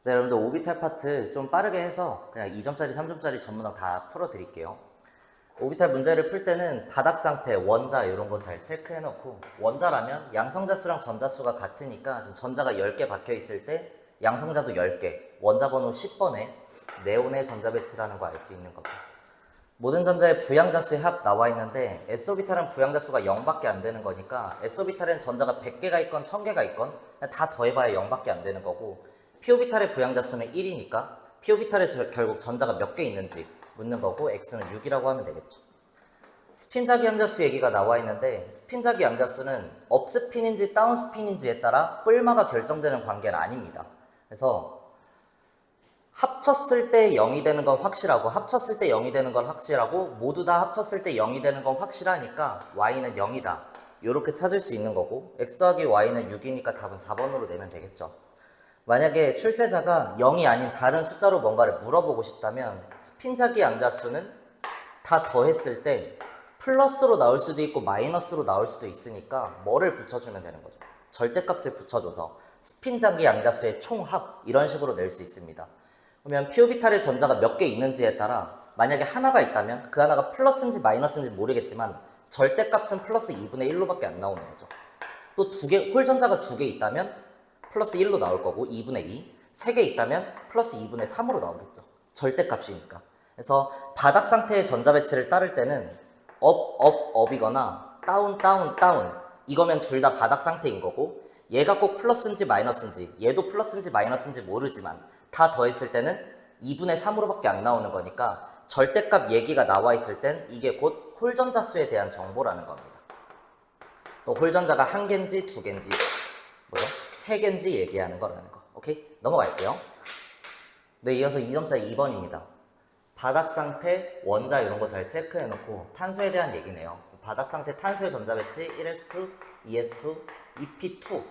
네, 여러분들 오비탈 파트 좀 빠르게 해서 그냥 2점짜리, 3점짜리 전부 다 풀어드릴게요. 오비탈 문제를 풀 때는 바닥 상태, 원자 이런 거 잘 체크해놓고, 원자라면 양성자수랑 전자수가 같으니까 지금 전자가 10개 박혀 있을 때 양성자도 10개, 원자 번호 10번에 네온의 전자 배치라는 거 알 수 있는 거죠. 모든 전자의 부양자수의 합 나와 있는데 S오비탈은 부양자수가 0밖에 안 되는 거니까 S오비탈엔 전자가 100개가 있건 1000개가 있건 다 더해봐야 0밖에 안 되는 거고, P오비탈의 부양자수는 1이니까 P오비탈에 결국 전자가 몇 개 있는지 묻는 거고, X는 6이라고 하면 되겠죠. 스핀자기 양자수 얘기가 나와 있는데, 스핀자기 양자수는 업스핀인지 다운스핀인지에 따라 뿔마가 결정되는 관계는 아닙니다. 그래서 합쳤을 때 0이 되는 건 확실하고, 합쳤을 때 0이 되는 건 확실하고, 모두 다 합쳤을 때 0이 되는 건 확실하니까 y는 0이다 이렇게 찾을 수 있는 거고, x 더하기 y는 6이니까 답은 4번으로 내면 되겠죠. 만약에 출제자가 0이 아닌 다른 숫자로 뭔가를 물어보고 싶다면 스핀자기 양자수는 다 더했을 때 플러스로 나올 수도 있고 마이너스로 나올 수도 있으니까 뭐를 붙여주면 되는 거죠. 절대값을 붙여줘서 스핀자기 양자수의 총합 이런 식으로 낼 수 있습니다. 그러면 P오비탈의 전자가 몇 개 있는지에 따라 만약에 하나가 있다면 그 하나가 플러스인지 마이너스인지 모르겠지만 절대값은 플러스 2분의 1로밖에 안 나오는 거죠. 또 홀 전자가 2개 있다면 플러스 1로 나올 거고 2분의 2, 3개 있다면 플러스 2분의 3으로 나오겠죠. 절대값이니까. 그래서 바닥 상태의 전자 배치를 따를 때는 업이거나 다운 이거면 둘 다 바닥 상태인 거고, 얘가 꼭 플러스인지 마이너스인지, 얘도 플러스인지 마이너스인지 모르지만 다 더했을 때는 2분의 3으로밖에 안 나오는 거니까 절대값 얘기가 나와 있을 땐 이게 곧 홀전자수에 대한 정보라는 겁니다. 또 홀전자가 한 개인지 두 개인지 세 개인지 얘기하는 거라는 거. 오케이? 넘어갈게요. 네, 이어서 2점짜리 2번입니다. 바닥 상태, 원자 이런 거 잘 체크해놓고 탄소에 대한 얘기네요. 바닥 상태 탄소의 전자 배치 1s2, 2s2, 2p2.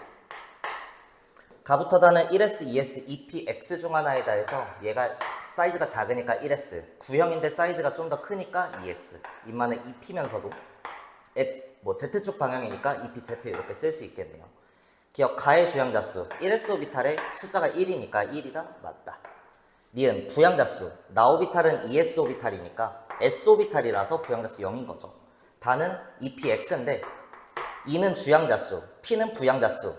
가부터다는 1s, 2s, 2p, x 중 하나이다 해서 얘가 사이즈가 작으니까 1s, 구형인데 사이즈가 좀 더 크니까 2s, 입만은 2p면서도 Z축 방향이니까 2pz 이렇게 쓸 수 있겠네요. 기억 가의 주양자수 1s 오비탈에 숫자가 1이니까 1이다? 맞다. 니은 부양자수 나오비탈은 2s 오비탈이니까 s오비탈이라서 부양자수 0인 거죠. 다는 2px인데 2는 주양자수, p는 부양자수,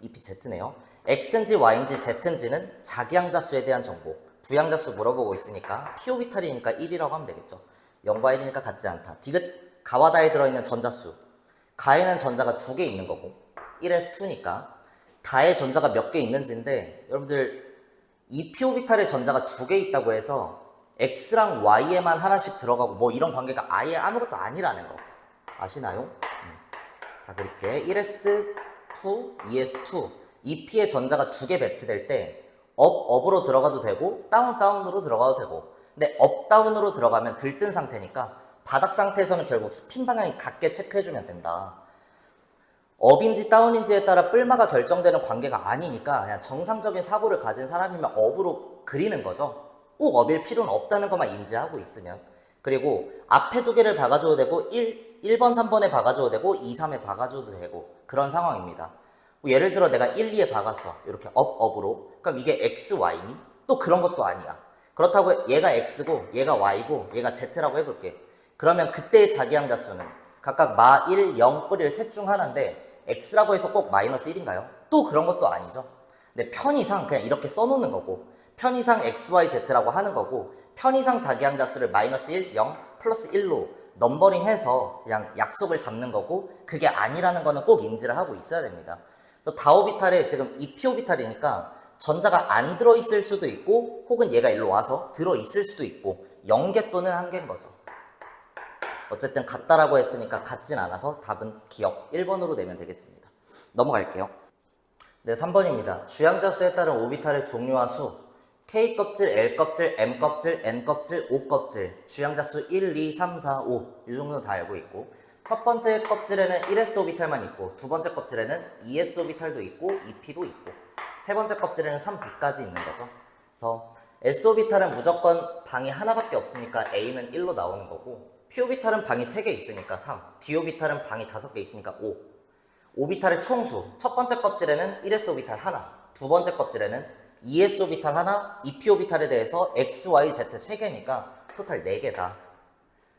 2pz네요. x인지 y인지 z인지는 자기양자수에 대한 정보, 부양자수 물어보고 있으니까 p오비탈이니까 1이라고 하면 되겠죠. 0과 1이니까 같지 않다. 디귿 가와다에 들어있는 전자수, 가에는 전자가 2개 있는 거고 1s2니까 다의 전자가 몇 개 있는지인데, 여러분들 이 p오비탈의 전자가 2개 있다고 해서 x랑 y에만 하나씩 들어가고 뭐 이런 관계가 아예 아무것도 아니라는 거 아시나요? 다 그릴게. 1s2, 2s2 이 p의 전자가 2개 배치될 때 업으로 들어가도 되고 다운으로 들어가도 되고, 근데 다운으로 들어가면 들뜬 상태니까 바닥 상태에서는 결국 스핀 방향이 같게 체크해주면 된다. 업인지 다운인지에 따라 뿔마가 결정되는 관계가 아니니까 그냥 정상적인 사고를 가진 사람이면 업으로 그리는 거죠. 꼭 업일 필요는 없다는 것만 인지하고 있으면. 그리고 앞에 두 개를 박아줘도 되고 1번, 3번에 박아줘도 되고 2, 3에 박아줘도 되고 그런 상황입니다. 뭐 예를 들어 내가 1, 2에 박았어. 이렇게 업으로. 그럼 이게 x, y니? 또 그런 것도 아니야. 그렇다고 얘가 x고 얘가 y고 얘가 z라고 해볼게. 그러면 그때의 자기양자수는 각각 마 1, 0, 뿔1 셋 중 하나인데 x라고 해서 꼭 마이너스 1인가요? 또 그런 것도 아니죠. 근데 편의상 그냥 이렇게 써놓는 거고, 편의상 x, y, z라고 하는 거고, 편의상 자기양자수를 마이너스 1, 0, 플러스 1로 넘버링해서 그냥 약속을 잡는 거고, 그게 아니라는 거는 꼭 인지를 하고 있어야 됩니다. 또 다오비탈에 지금 2p오비탈이니까 전자가 안 들어있을 수도 있고, 혹은 얘가 일로 와서 들어있을 수도 있고, 0개 또는 1개인 거죠. 어쨌든 같다라고 했으니까 같진 않아서 답은 기억 1번으로 내면 되겠습니다. 넘어갈게요. 네, 3번입니다. 주양자수에 따른 오비탈의 종류와 수, K껍질, L껍질, M껍질, N껍질, O껍질, 주양자수 1, 2, 3, 4, 5 이 정도는 다 알고 있고, 첫 번째 껍질에는 1s 오비탈만 있고, 두 번째 껍질에는 2s 오비탈도 있고 2p도 있고, 세 번째 껍질에는 3p까지 있는 거죠. 그래서 s 오비탈은 무조건 방이 하나밖에 없으니까 a는 1로 나오는 거고, p오비탈은 방이 3개 있으니까 3, d오비탈은 방이 5개 있으니까 5. 오비탈의 총수, 첫 번째 껍질에는 1s 오비탈 하나, 두 번째 껍질에는 ES 오비탈 하나, EP 오비탈에 대해서 X, Y, Z 3개니까 토탈 4개다.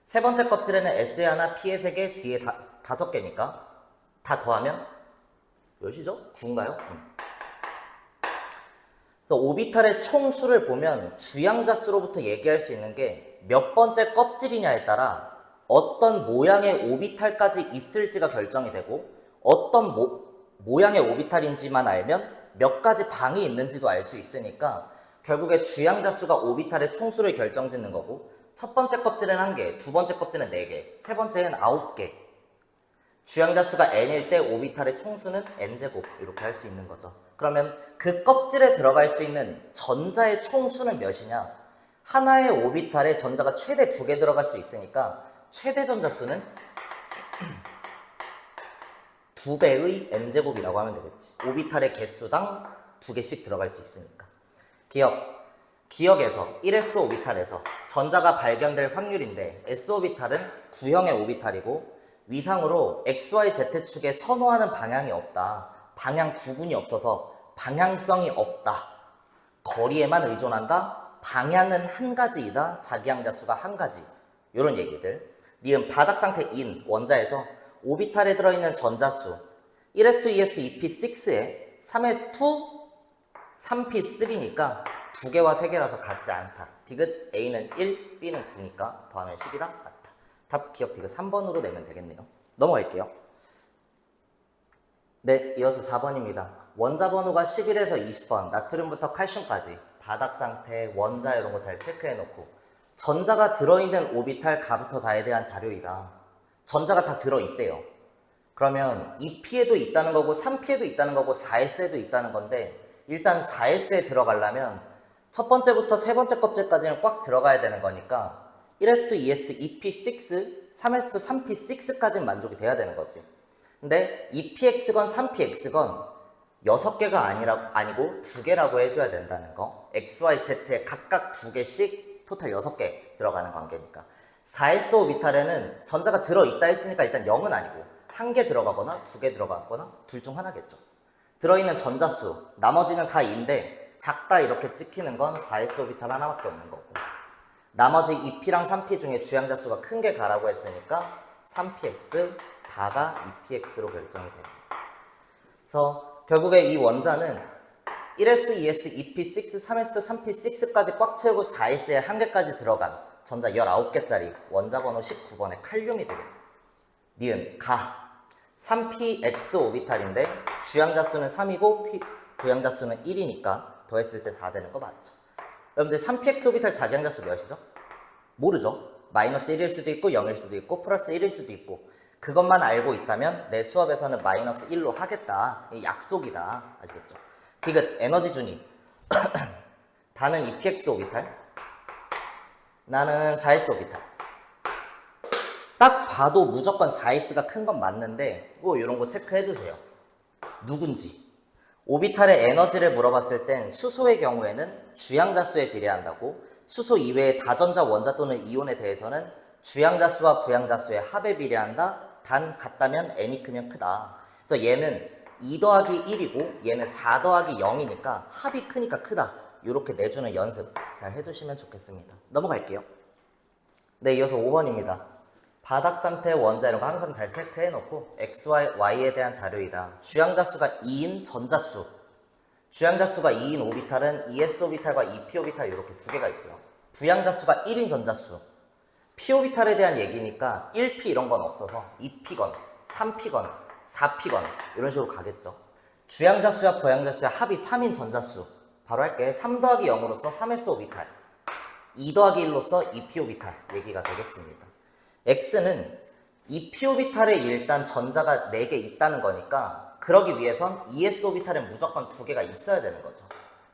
세 번째 껍질에는 S에 하나, P에 3개, D에 5개니까 다 더하면 몇이죠? 9인가요? 그래서 오비탈의 총수를 보면 주양자 수로부터 얘기할 수 있는 게 몇 번째 껍질이냐에 따라 어떤 모양의 오비탈까지 있을지가 결정이 되고 어떤 모양의 오비탈인지만 알면 몇 가지 방이 있는지도 알 수 있으니까 결국에 주양자 수가 오비탈의 총수를 결정짓는 거고 첫 번째 껍질은 1개, 두 번째 껍질은 4개, 세 번째는 9개. 주양자 수가 n일 때 오비탈의 총수는 n제곱 이렇게 할 수 있는 거죠. 그러면 그 껍질에 들어갈 수 있는 전자의 총수는 몇이냐? 하나의 오비탈에 전자가 최대 2개 들어갈 수 있으니까 최대 전자 수는 2배의 n제곱이라고 하면 되겠지. 오비탈의 개수당 2개씩 들어갈 수 있으니까. 기억에서 1s 오비탈에서 전자가 발견될 확률인데 s 오비탈은 구형의 오비탈이고 위상으로 XYZ축에 선호하는 방향이 없다. 방향 구분이 없어서 방향성이 없다. 거리에만 의존한다. 방향은 한 가지이다. 자기양자수가 한 가지. 이런 얘기들. 니은 바닥상태 인 원자에서 오비탈에 들어있는 전자수 1s2, 2s2, 2p6에 3s2, 3p3니까 2개와 3개라서 같지 않다. 디귿 A는 1, B는 9니까 더하면 10이다. 맞다. 답 기억 디귿 3번으로 내면 되겠네요. 넘어갈게요. 네, 이어서 4번입니다. 원자 번호가 11에서 20번, 나트륨부터 칼슘까지 바닥 상태, 원자 이런 거 잘 체크해놓고 전자가 들어있는 오비탈 가부터 다에 대한 자료이다. 전자가 다 들어있대요. 그러면 2P에도 있다는 거고 3P에도 있다는 거고 4S에도 있다는 건데 일단 4S에 들어가려면 첫 번째부터 세 번째 껍질까지는 꽉 들어가야 되는 거니까 1s2, 2s2, 2p6, 3s2, 3p6까지는 만족이 돼야 되는 거지. 근데 2px건 3px건 6개가 아니고 2개라고 해줘야 된다는 거. x, y, z에 각각 2개씩 토탈 6개 들어가는 관계니까. 4s 오비탈에는 전자가 들어있다 했으니까 일단 0은 아니고 1개 들어가거나 2개 들어가거나 둘 중 하나겠죠. 들어있는 전자수 나머지는 다 2인데 작다 이렇게 찍히는 건 4s 오비탈 하나밖에 없는 거고 나머지 2p랑 3p 중에 주양자수가 큰 게 가라고 했으니까 3px 다가 2px로 결정이 됩니다. 그래서 결국에 이 원자는 1s, 2s, 2p6, 3s, 3p6까지 꽉 채우고 4s에 1개까지 들어간 전자 19개짜리 원자 번호 19번의 칼륨이 되겠다. 니은 가 3px 오비탈인데 주양자 수는 3이고 부양자 수는 1이니까 더했을 때 4 되는 거 맞죠? 여러분들 3px 오비탈 자기양자 수 몇이죠? 모르죠? 마이너스 1일 수도 있고 0일 수도 있고 플러스 1일 수도 있고 그것만 알고 있다면 내 수업에서는 마이너스 1로 하겠다. 약속이다. 아시겠죠? 디귿 에너지 준위 다는 2px 오비탈 나는 4s 오비탈 딱 봐도 무조건 4s가 큰 건 맞는데 뭐 이런 거 체크해 두세요. 누군지 오비탈의 에너지를 물어봤을 땐 수소의 경우에는 주양자수에 비례한다고 수소 이외의 다전자 원자 또는 이온에 대해서는 주양자수와 부양자수의 합에 비례한다. 단 같다면 n이 크면 크다. 그래서 얘는 2 더하기 1이고 얘는 4 더하기 0이니까 합이 크니까 크다. 이렇게 내주는 연습 잘 해두시면 좋겠습니다. 넘어갈게요. 네, 이어서 5번입니다. 바닥 상태 원자 이런 거 항상 잘 체크해놓고 x, y에 대한 자료이다. 주양자수가 2인 전자수 주양자수가 2인 오비탈은 2s 오비탈과 2p 오비탈 이렇게 2개가 있고요. 부양자수가 1인 전자수 p 오비탈에 대한 얘기니까 1p 이런 건 없어서 2p건 3p건 4p건 이런 식으로 가겠죠. 주양자수와 부양자수의 합이 3인 전자수 바로 할게. 3 더하기 0으로서 3s 오비탈 2 더하기 1로서 2p 오비탈 얘기가 되겠습니다. x는 2p 오비탈에 일단 전자가 4개 있다는 거니까 그러기 위해선 2s 오비탈에 무조건 2개가 있어야 되는 거죠.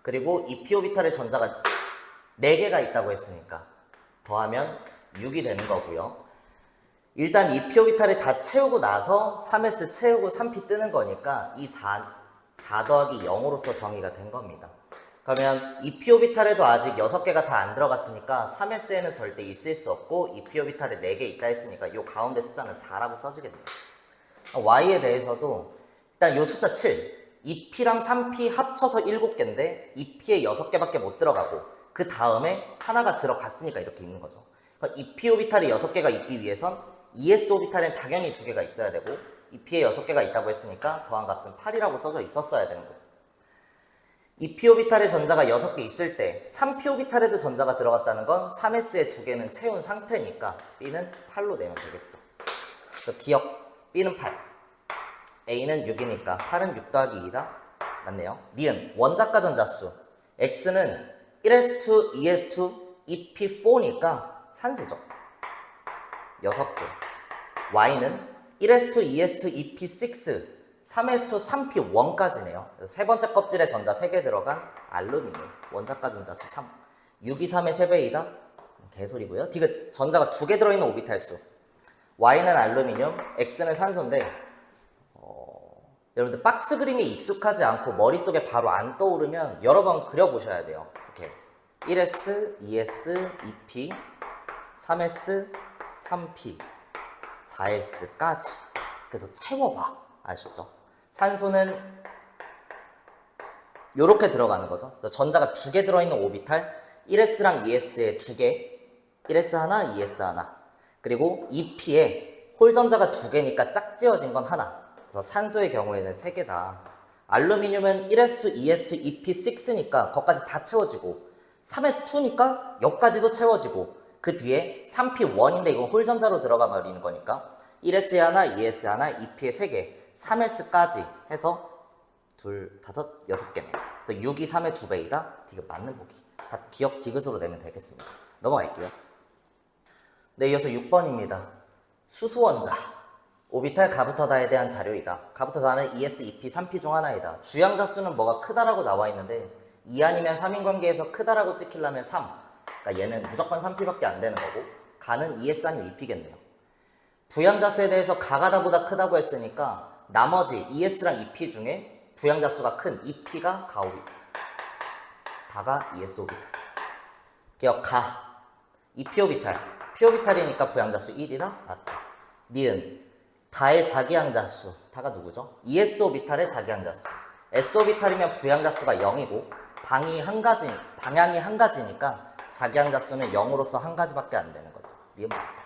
그리고 2p 오비탈에 전자가 4개가 있다고 했으니까 더하면 6이 되는 거고요. 일단 2p 오비탈에 다 채우고 나서 3s 채우고 3p 뜨는 거니까 이 4 더하기 0으로서 정의가 된 겁니다. 그러면 2p 오비탈에도 아직 6개가 다 안 들어갔으니까 3s에는 절대 있을 수 없고 2p 오비탈에 4개 있다 했으니까 이 가운데 숫자는 4라고 써지겠네요. y에 대해서도 일단 이 숫자 7 2P랑 3P 합쳐서 7개인데 2P에 6개밖에 못 들어가고 그 다음에 하나가 들어갔으니까 이렇게 있는 거죠. 그러니까 2P 오비탈이 6개가 있기 위해선 ES 오비탈엔 당연히 2개가 있어야 되고 2P에 6개가 있다고 했으니까 더한 값은 8이라고 써져 있었어야 되는 거예요. 2P 오비탈의 전자가 6개 있을 때 3P 오비탈에도 전자가 들어갔다는 건 3s에 2개는 채운 상태니까 B는 8로 내면 되겠죠. 그래서 기억 B는 8, A는 6이니까 8은 6 더하기 2다. 맞네요. 니은 원자가 전자수 X는 1s2, 2s2, EP4니까 산소죠. 6개. Y는 1s2, 2s2, EP6, 3s2, 3p1까지네요. 세 번째 껍질에 전자 3개 들어간 알루미늄. 원자가 전자수 3. 6, 2, 3의 3배이다? 개소리고요. 디귿 전자가 2개 들어있는 오비탈 수. Y는 알루미늄, X는 산소인데 여러분들 박스 그림이 익숙하지 않고 머릿속에 바로 안 떠오르면 여러 번 그려보셔야 돼요. 이렇게 1s, 2s, 2p, 3s, 3p, 4s까지. 그래서 채워봐. 아셨죠? 산소는 이렇게 들어가는 거죠. 전자가 2개 들어있는 오비탈 1s랑 2s에 2개, 1s 하나, 2s 하나. 그리고 2p에 홀전자가 2개니까 짝지어진 건 하나. 그래서 산소의 경우에는 3개다. 알루미늄은 1s2, 2s2, EP6니까 거기까지 다 채워지고 3s2니까 여기까지도 채워지고 그 뒤에 3p1인데 이건 홀전자로 들어가 버리는 거니까 1s에 하나, 2s 하나, 2p에 3개, 3s까지 해서 2, 5, 6개네. 그래서 6, 2, 3의 2배이다. 디귿 맞는 보기. 다 기억 디귿으로 내면 되겠습니다. 넘어갈게요. 네, 이어서 6번입니다. 수소원자. 오비탈 가부터다에 대한 자료이다. 가부터다는 ES, EP, 3P 중 하나이다. 주양자 수는 뭐가 크다라고 나와 있는데 2 아니면 3인 관계에서 크다라고 찍히려면 3. 그러니까 얘는 무조건 3P밖에 안 되는 거고 가는 ES 아니면 EP겠네요. 부양자 수에 대해서 가가 다보다 크다고 했으니까 나머지 ES랑 EP 중에 부양자 수가 큰 EP가 가오비탈. 가가 ES 오비탈. 기억 가. EP 오비탈. P 오비탈이니까 부양자 수 1이다? 맞다. 니은. 다의 자기양자 수. 다가 누구죠? ES 오비탈의 자기양자 수. S 오비탈이면 부양자 수가 0이고 방향이 한 가지니까 자기양자 수는 0으로서 한 가지밖에 안 되는 거죠. 니은 맞다.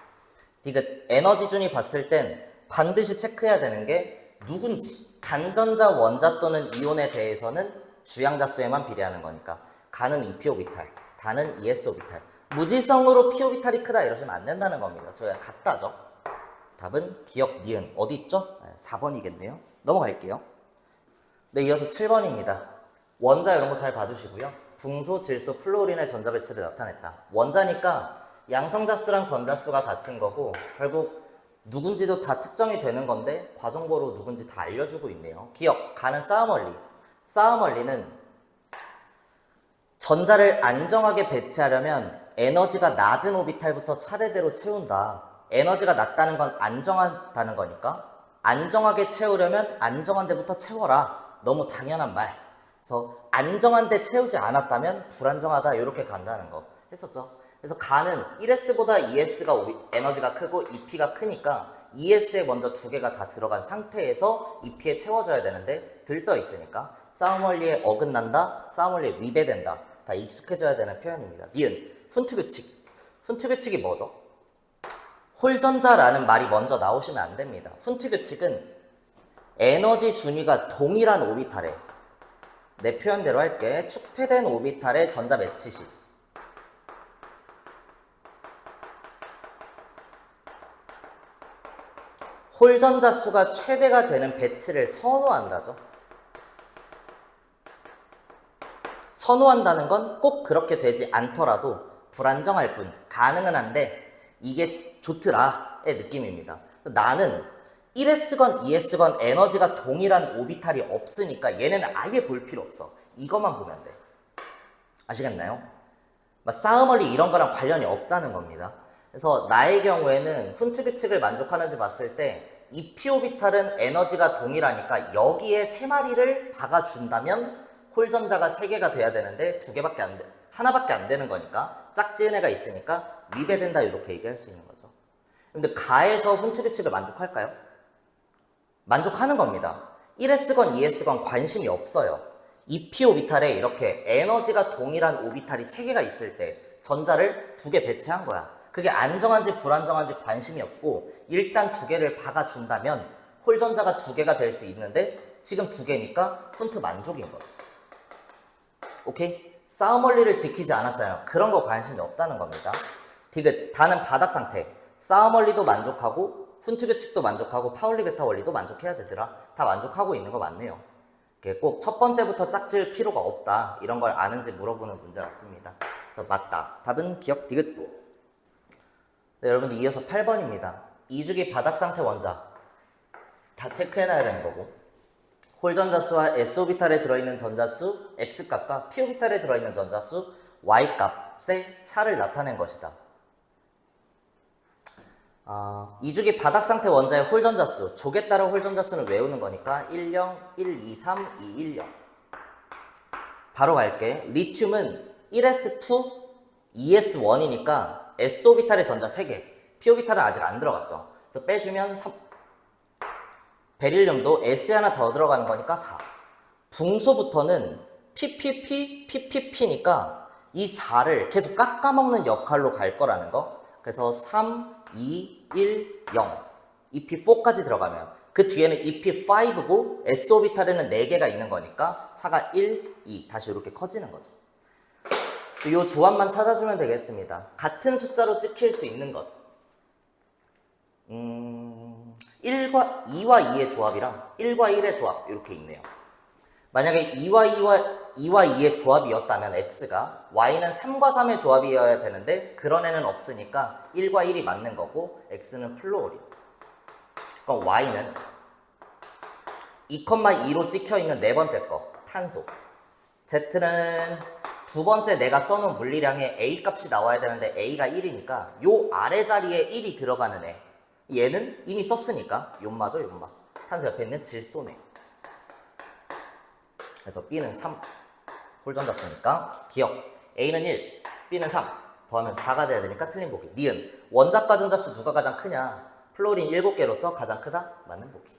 디귿 에너지준이 봤을 땐 반드시 체크해야 되는 게 누군지. 단전자, 원자 또는 이온에 대해서는 주양자 수에만 비례하는 거니까 가는 EP 오비탈, 다는 ES 오비탈. 무지성으로 P 오비탈이 크다 이러시면 안 된다는 겁니다. 저희가 같다죠. 답은 기억 니은 어디 있죠? 4번이겠네요. 넘어갈게요. 네, 이어서 7번입니다. 원자 이런 거 잘 봐주시고요. 붕소, 질소, 플루오린의 전자 배치를 나타냈다. 원자니까 양성자수랑 전자수가 같은 거고 결국 누군지도 다 특정이 되는 건데 과정보로 누군지 다 알려주고 있네요. 기억, 가는 싸움원리. 싸움원리는 전자를 안정하게 배치하려면 에너지가 낮은 오비탈부터 차례대로 채운다. 에너지가 낮다는 건 안정하다는 거니까 안정하게 채우려면 안정한 데부터 채워라. 너무 당연한 말. 그래서 안정한 데 채우지 않았다면 불안정하다 이렇게 간다는 거 했었죠. 그래서 가는 1s보다 2s가 에너지가 크고 2p가 크니까 2s에 먼저 2개가 다 들어간 상태에서 2p에 채워져야 되는데 들떠 있으니까 싸움 원리에 어긋난다, 싸움 원리에 위배된다. 다 익숙해져야 되는 표현입니다. 니은, 훈트 규칙. 훈트 규칙이 뭐죠? 홀전자라는 말이 먼저 나오시면 안 됩니다. 훈트 규칙은 에너지 준위가 동일한 오비탈에 내 표현대로 할게. 축퇴된 오비탈의 전자 매치식. 홀전자 수가 최대가 되는 배치를 선호한다죠. 선호한다는 건 꼭 그렇게 되지 않더라도 불안정할 뿐 가능은 한데 이게 좋더라의 느낌입니다. 나는 1s건 2s건 에너지가 동일한 오비탈이 없으니까 얘네는 아예 볼 필요 없어. 이것만 보면 돼. 아시겠나요? 싸움원리 이런 거랑 관련이 없다는 겁니다. 그래서 나의 경우에는 훈트 규칙을 만족하는지 봤을 때 이 p 오비탈은 에너지가 동일하니까 여기에 3마리를 박아준다면 홀전자가 3개가 돼야 되는데 2개밖에 안 돼. 하나밖에 안 되는 거니까 짝지은 애가 있으니까 위배된다 이렇게 얘기할 수 있는 거죠. 근데 가에서 훈트 규칙을 만족할까요? 만족하는 겁니다. 1s건 2s건 관심이 없어요. 2p 오비탈에 이렇게 에너지가 동일한 오비탈이 3개가 있을 때 전자를 2개 배치한 거야. 그게 안정한지 불안정한지 관심이 없고 일단 2개를 박아준다면 홀전자가 2개가 될 수 있는데 지금 2개니까 푼트 만족인 거지. 오케이? 싸움 원리를 지키지 않았잖아요. 그런 거 관심이 없다는 겁니다. 디귿, 다는 바닥 상태. 싸움 원리도 만족하고 푼트 규칙도 만족하고 파울리 베타 원리도 만족해야 되더라. 다 만족하고 있는 거 맞네요. 꼭 첫 번째부터 짝질 필요가 없다. 이런 걸 아는지 물어보는 문제 같습니다. 그래서 맞다. 답은 기억 디귿. 네, 여러분들 이어서 8번입니다. 2주기 바닥 상태 원자. 다 체크해놔야 되는 거고. 홀전자수와 S오비탈에 들어있는 전자수 X값과 P오비탈에 들어있는 전자수 Y값의 차를 나타낸 것이다. 2주기 바닥 상태 원자의 홀전자수, 족에 따른 홀전자수는 외우는 거니까 10, 1, 2, 3, 2, 1, 0. 바로 갈게. 리튬은 1s2, 2s1이니까 S오비탈의 전자 3개, P오비탈은 아직 안 들어갔죠. 그래서 빼주면 3. 베릴륨도 S 하나 더 들어가는 거니까 4. 붕소부터는 PPP, PPP니까 이 4를 계속 깎아먹는 역할로 갈 거라는 거. 그래서 3, 2, 1, 0. EP4까지 들어가면 그 뒤에는 EP5고 S오비탈에는 4개가 있는 거니까 차가 1, 2 다시 이렇게 커지는 거죠. 이 조합만 찾아주면 되겠습니다. 같은 숫자로 찍힐 수 있는 것. 2와 2의 조합이랑 1과 1의 조합 이렇게 있네요. 만약에 2와 2의 조합이었다면 X가 Y는 3과 3의 조합이어야 되는데 그런 애는 없으니까 1과 1이 맞는 거고 X는 플루오린. 그럼 Y는 2,2로 찍혀있는 네 번째 거 탄소. Z는 두 번째 내가 써놓은 물리량에 A 값이 나와야 되는데 A가 1이니까 요 아래 자리에 1이 들어가는 애. 얘는 이미 썼으니까 요마죠 요마. 탄소 옆에 있는 질소네. 그래서 B는 3. 홀전자수니까 기억. A는 1, B는 3. 더하면 4가 돼야 되니까 틀린 보기. 니은 원자과 전자수 누가 가장 크냐? 플로린 7개로서 가장 크다? 맞는 보기.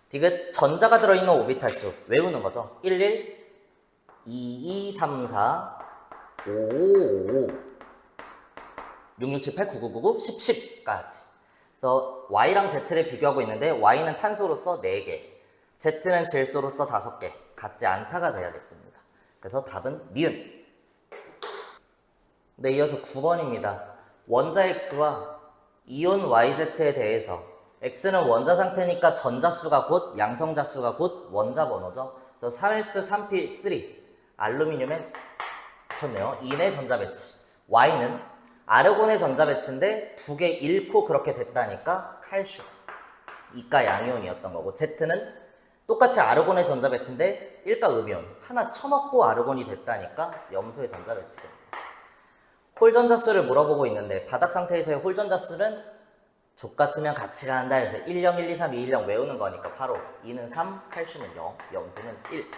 디귿 전자가 들어있는 오비탈수 외우는 거죠. 1, 1, 2, 2, 3, 4, 5, 5, 5, 6, 6, 7, 8, 9, 9, 9, 9, 10, 10까지. 그래서 Y랑 Z를 비교하고 있는데 Y는 탄소로서 4개, Z는 질소로서 5개. 같지 않다가 돼야겠습니다. 그래서 답은 니은. 네, 이어서 9번입니다. 원자 X와 이온 YZ에 대해서 X는 원자 상태니까 전자수가 곧 양성자수가 곧 원자 번호죠. 그래서 4s3p3 알루미늄에 붙였네요. 2의 전자 배치. Y는 아르곤의 전자 배치인데 2개 잃고 그렇게 됐다니까 칼슘. 이가 양이온이었던 거고 Z는 똑같이 아르곤의 전자 배치인데 1가 음이온. 하나 쳐먹고 아르곤이 됐다니까 염소의 전자 배치가. 홀전자수를 물어보고 있는데 바닥 상태에서의 홀전자수는 족 같으면 같이 간다. 그래서 1, 0, 1, 2, 3, 2, 1, 0 외우는 거니까 바로 2는 3, 칼슘은 0, 염소는 1.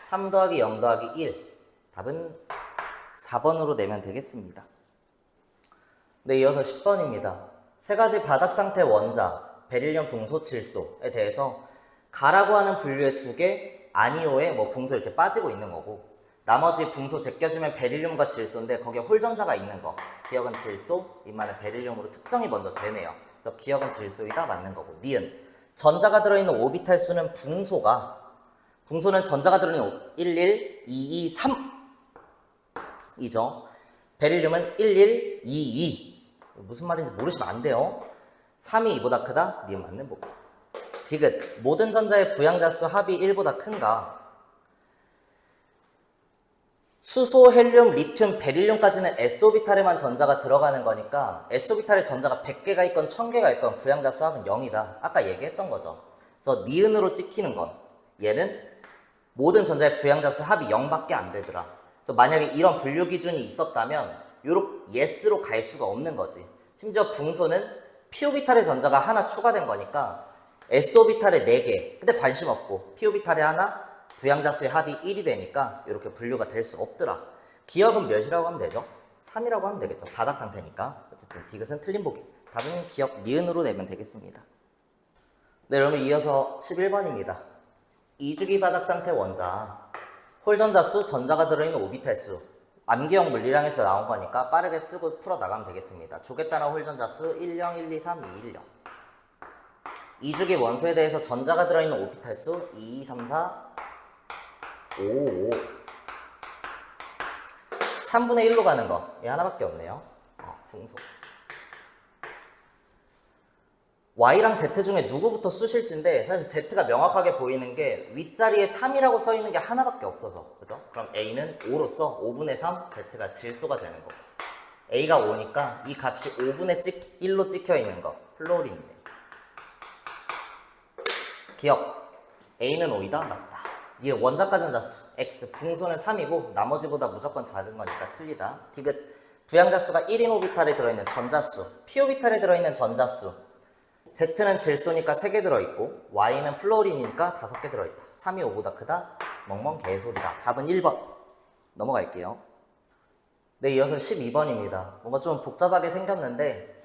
3 더하기 0 더하기 1. 답은 4번으로 내면 되겠습니다. 네, 이어서 10번입니다. 세 가지 바닥 상태 원자, 베릴륨, 붕소, 질소에 대해서 가라고 하는 분류의 2개, 아니오에 붕소 이렇게 빠지고 있는 거고 나머지 붕소 제껴주면 베릴륨과 질소인데 거기에 홀전자가 있는 거. 기억은 질소, 이만은 베릴륨으로 특정이 먼저 되네요. 그래서 기억은 질소이다 맞는 거고. 니은 전자가 들어있는 오비탈 수는 붕소는 전자가 들어있는 1, 1, 2, 2, 3 이죠. 베릴륨은 1, 1, 2, 2. 무슨 말인지 모르시면 안 돼요. 3이 2보다 크다? 니은 맞는 보기. 디귿 모든 전자의 부양자수 합이 1보다 큰가? 수소, 헬륨, 리튬, 베릴륨까지는 S오비탈에만 전자가 들어가는 거니까 S오비탈에 전자가 100개가 있건 1000개가 있건 부양자수 합은 0이다. 아까 얘기했던 거죠. 그래서 니은으로 찍히는 건 얘는 모든 전자의 부양자수 합이 0밖에 안 되더라. 그래서 만약에 이런 분류 기준이 있었다면 요렇게 yes로 갈 수가 없는 거지. 심지어 붕소는 P오비탈에 전자가 하나 추가된 거니까 S오비탈에 4개. 근데 관심 없고 P오비탈에 하나 부양자수의 합이 1이 되니까 이렇게 분류가 될 수 없더라. 기억은 몇이라고 하면 되죠? 3이라고 하면 되겠죠. 바닥 상태니까. 어쨌든 디귿은 틀린 보기. 답은 기억 니은으로 내면 되겠습니다. 네, 여러분 이어서 11번입니다. 2주기 바닥 상태 원자 홀전자수, 전자가 들어있는 오비탈 수 암기형 물리량에서 나온 거니까 빠르게 쓰고 풀어나가면 되겠습니다. 조개 따라 홀전자수 10, 1, 2, 3, 2, 1, 0 2주기 원소에 대해서 전자가 들어있는 오비탈 수 2, 2, 3, 4, 5, 5 3분의 1로 가는 거 얘 하나밖에 없네요. 풍속 Y랑 Z 중에 누구부터 쓰실지인데 사실 Z가 명확하게 보이는 게 윗자리에 3이라고 써 있는 게 하나밖에 없어서 그죠? 그럼 A는 5로서 5분의 3 Z가 질소가 되는 거고 A가 5니까 이 값이 5분의 1로 찍혀 있는 거 플로린이네. 기억 A는 5이다 맞다. 이게 원자가 전자수 X 붕소는 3이고 나머지보다 무조건 작은 거니까 틀리다. 디귿 부양자수가 1인 오비탈에 들어있는 전자수 P 오비탈에 들어있는 전자수 Z는 질소니까 3개 들어있고 Y는 플로린이니까 5개 들어있다. 3이 5보다 크다? 멍멍 개소리다. 답은 1번. 넘어갈게요. 네, 이어서 12번입니다. 뭔가 좀 복잡하게 생겼는데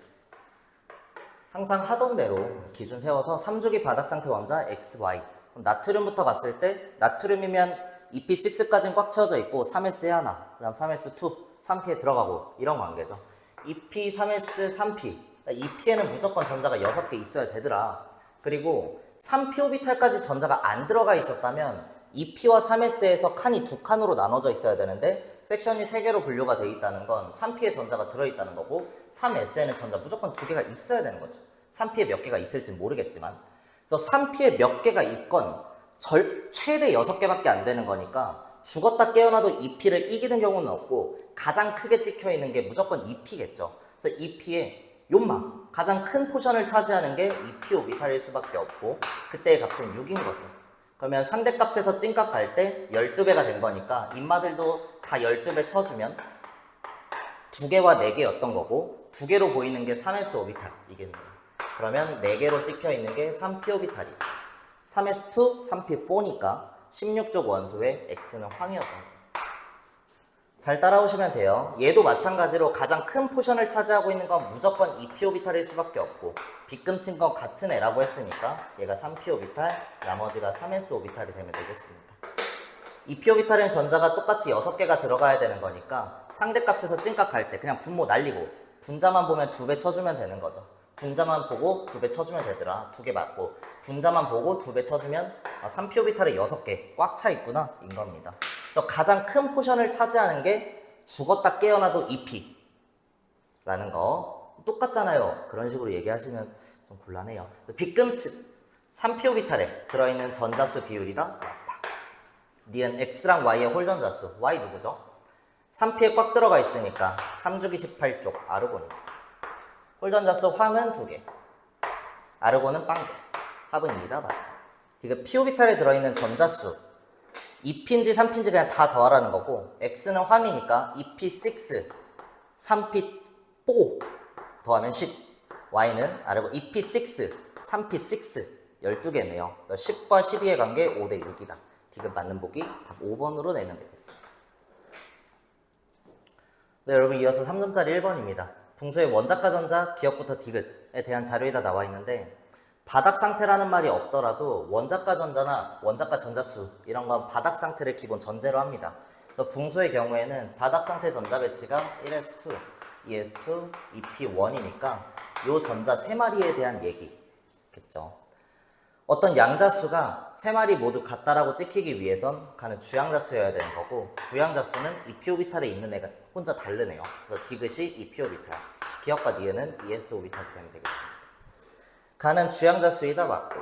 항상 하던 대로 기준 세워서 3주기 바닥상태 원자 X, Y 그럼 나트륨부터 갔을 때 나트륨이면 EP6까지는 꽉 채워져 있고 3S에 하나, 그 다음 3S2, 3P에 들어가고 이런 관계죠. EP, 3S, 3P EP에는 무조건 전자가 6개 있어야 되더라. 그리고 3P 오비탈까지 전자가 안 들어가 있었다면 EP와 3S에서 칸이 2칸으로 나눠져 있어야 되는데 섹션이 3개로 분류가 돼 있다는 건 3P에 전자가 들어있다는 거고 3S에는 전자 무조건 2개가 있어야 되는 거죠. 3P에 몇 개가 있을지 모르겠지만 그래서 3P에 몇 개가 있건 최대 6개밖에 안 되는 거니까 죽었다 깨어나도 EP를 이기는 경우는 없고 가장 크게 찍혀 있는 게 무조건 EP겠죠. 그래서 EP에 요마 가장 큰 포션을 차지하는 게 EP 오비탈일 수밖에 없고 그때의 값은 6인 거죠. 그러면 상대값에서 찐값 갈 때 12배가 된 거니까 인마들도 다 12배 쳐주면 2개와 4개였던 거고 2개로 보이는 게 3S 오비탈 이겠네요. 그러면 4개로 찍혀 있는 게 3P 오비탈이에요. 3S2, 3P4니까 16족 원소의 X는 황이었던 거예요. 잘 따라오시면 돼요. 얘도 마찬가지로 가장 큰 포션을 차지하고 있는 건 무조건 2p 오비탈일 수밖에 없고 빗금친 건 같은 애라고 했으니까 얘가 3p 오비탈, 나머지가 3s 오비탈이 되면 되겠습니다. 2p 오비탈엔 전자가 똑같이 6개가 들어가야 되는 거니까 상대값에서 찐값 갈 때 그냥 분모 날리고 분자만 보면 2배 쳐주면 되는 거죠. 분자만 보고 2배 쳐주면 되더라. 2개 맞고 분자만 보고 2배 쳐주면 3p 오비탈에 6개 꽉 차 있구나 인 겁니다. 그래서 가장 큰 포션을 차지하는 게 죽었다 깨어나도 EP라는 거 똑같잖아요. 그런 식으로 얘기하시면 좀 곤란해요. 빗금치 3p 오비탈에 들어있는 전자수 비율이다. 맞다. 니은 X랑 Y의 홀전자수 Y 누구죠? 3p에 꽉 들어가 있으니까 3주기 18쪽 아르곤이 홀전자수 황은 2개 아르곤은 빵개 합은 2다 맞다. 이거 p 오비탈에 들어있는 전자수 2p인지 3p인지 그냥 다 더하라는 거고 X는 황이니까 2p6, 3p4 더하면 10 Y는 아래고 2p6, 3p6 12개네요. 10과 12의 관계 5대 6이다. 디귿 맞는 보기 답 5번으로 내면 되겠습니다. 네, 여러분 이어서 3점짜리 1번입니다. 붕소의 원자가 전자 기억부터 디귿에 대한 자료에다 나와 있는데 바닥 상태라는 말이 없더라도 원자가 전자나 원자가 전자수 이런 건 바닥 상태를 기본 전제로 합니다. 그래서 붕소의 경우에는 바닥 상태 전자 배치가 1s2, 2s2, 2p1이니까 이 전자 3마리에 대한 얘기겠죠. 어떤 양자수가 3마리 모두 같다라고 찍히기 위해선 가는 주양자수여야 되는 거고 부양자수는 2p 오비탈에 있는 애가 혼자 다르네요. 그래서 디귿이 2p 오비탈, 기억과 니은은 2s 오비탈이 되면 되겠습니다. 가는 주양자수이다 맞고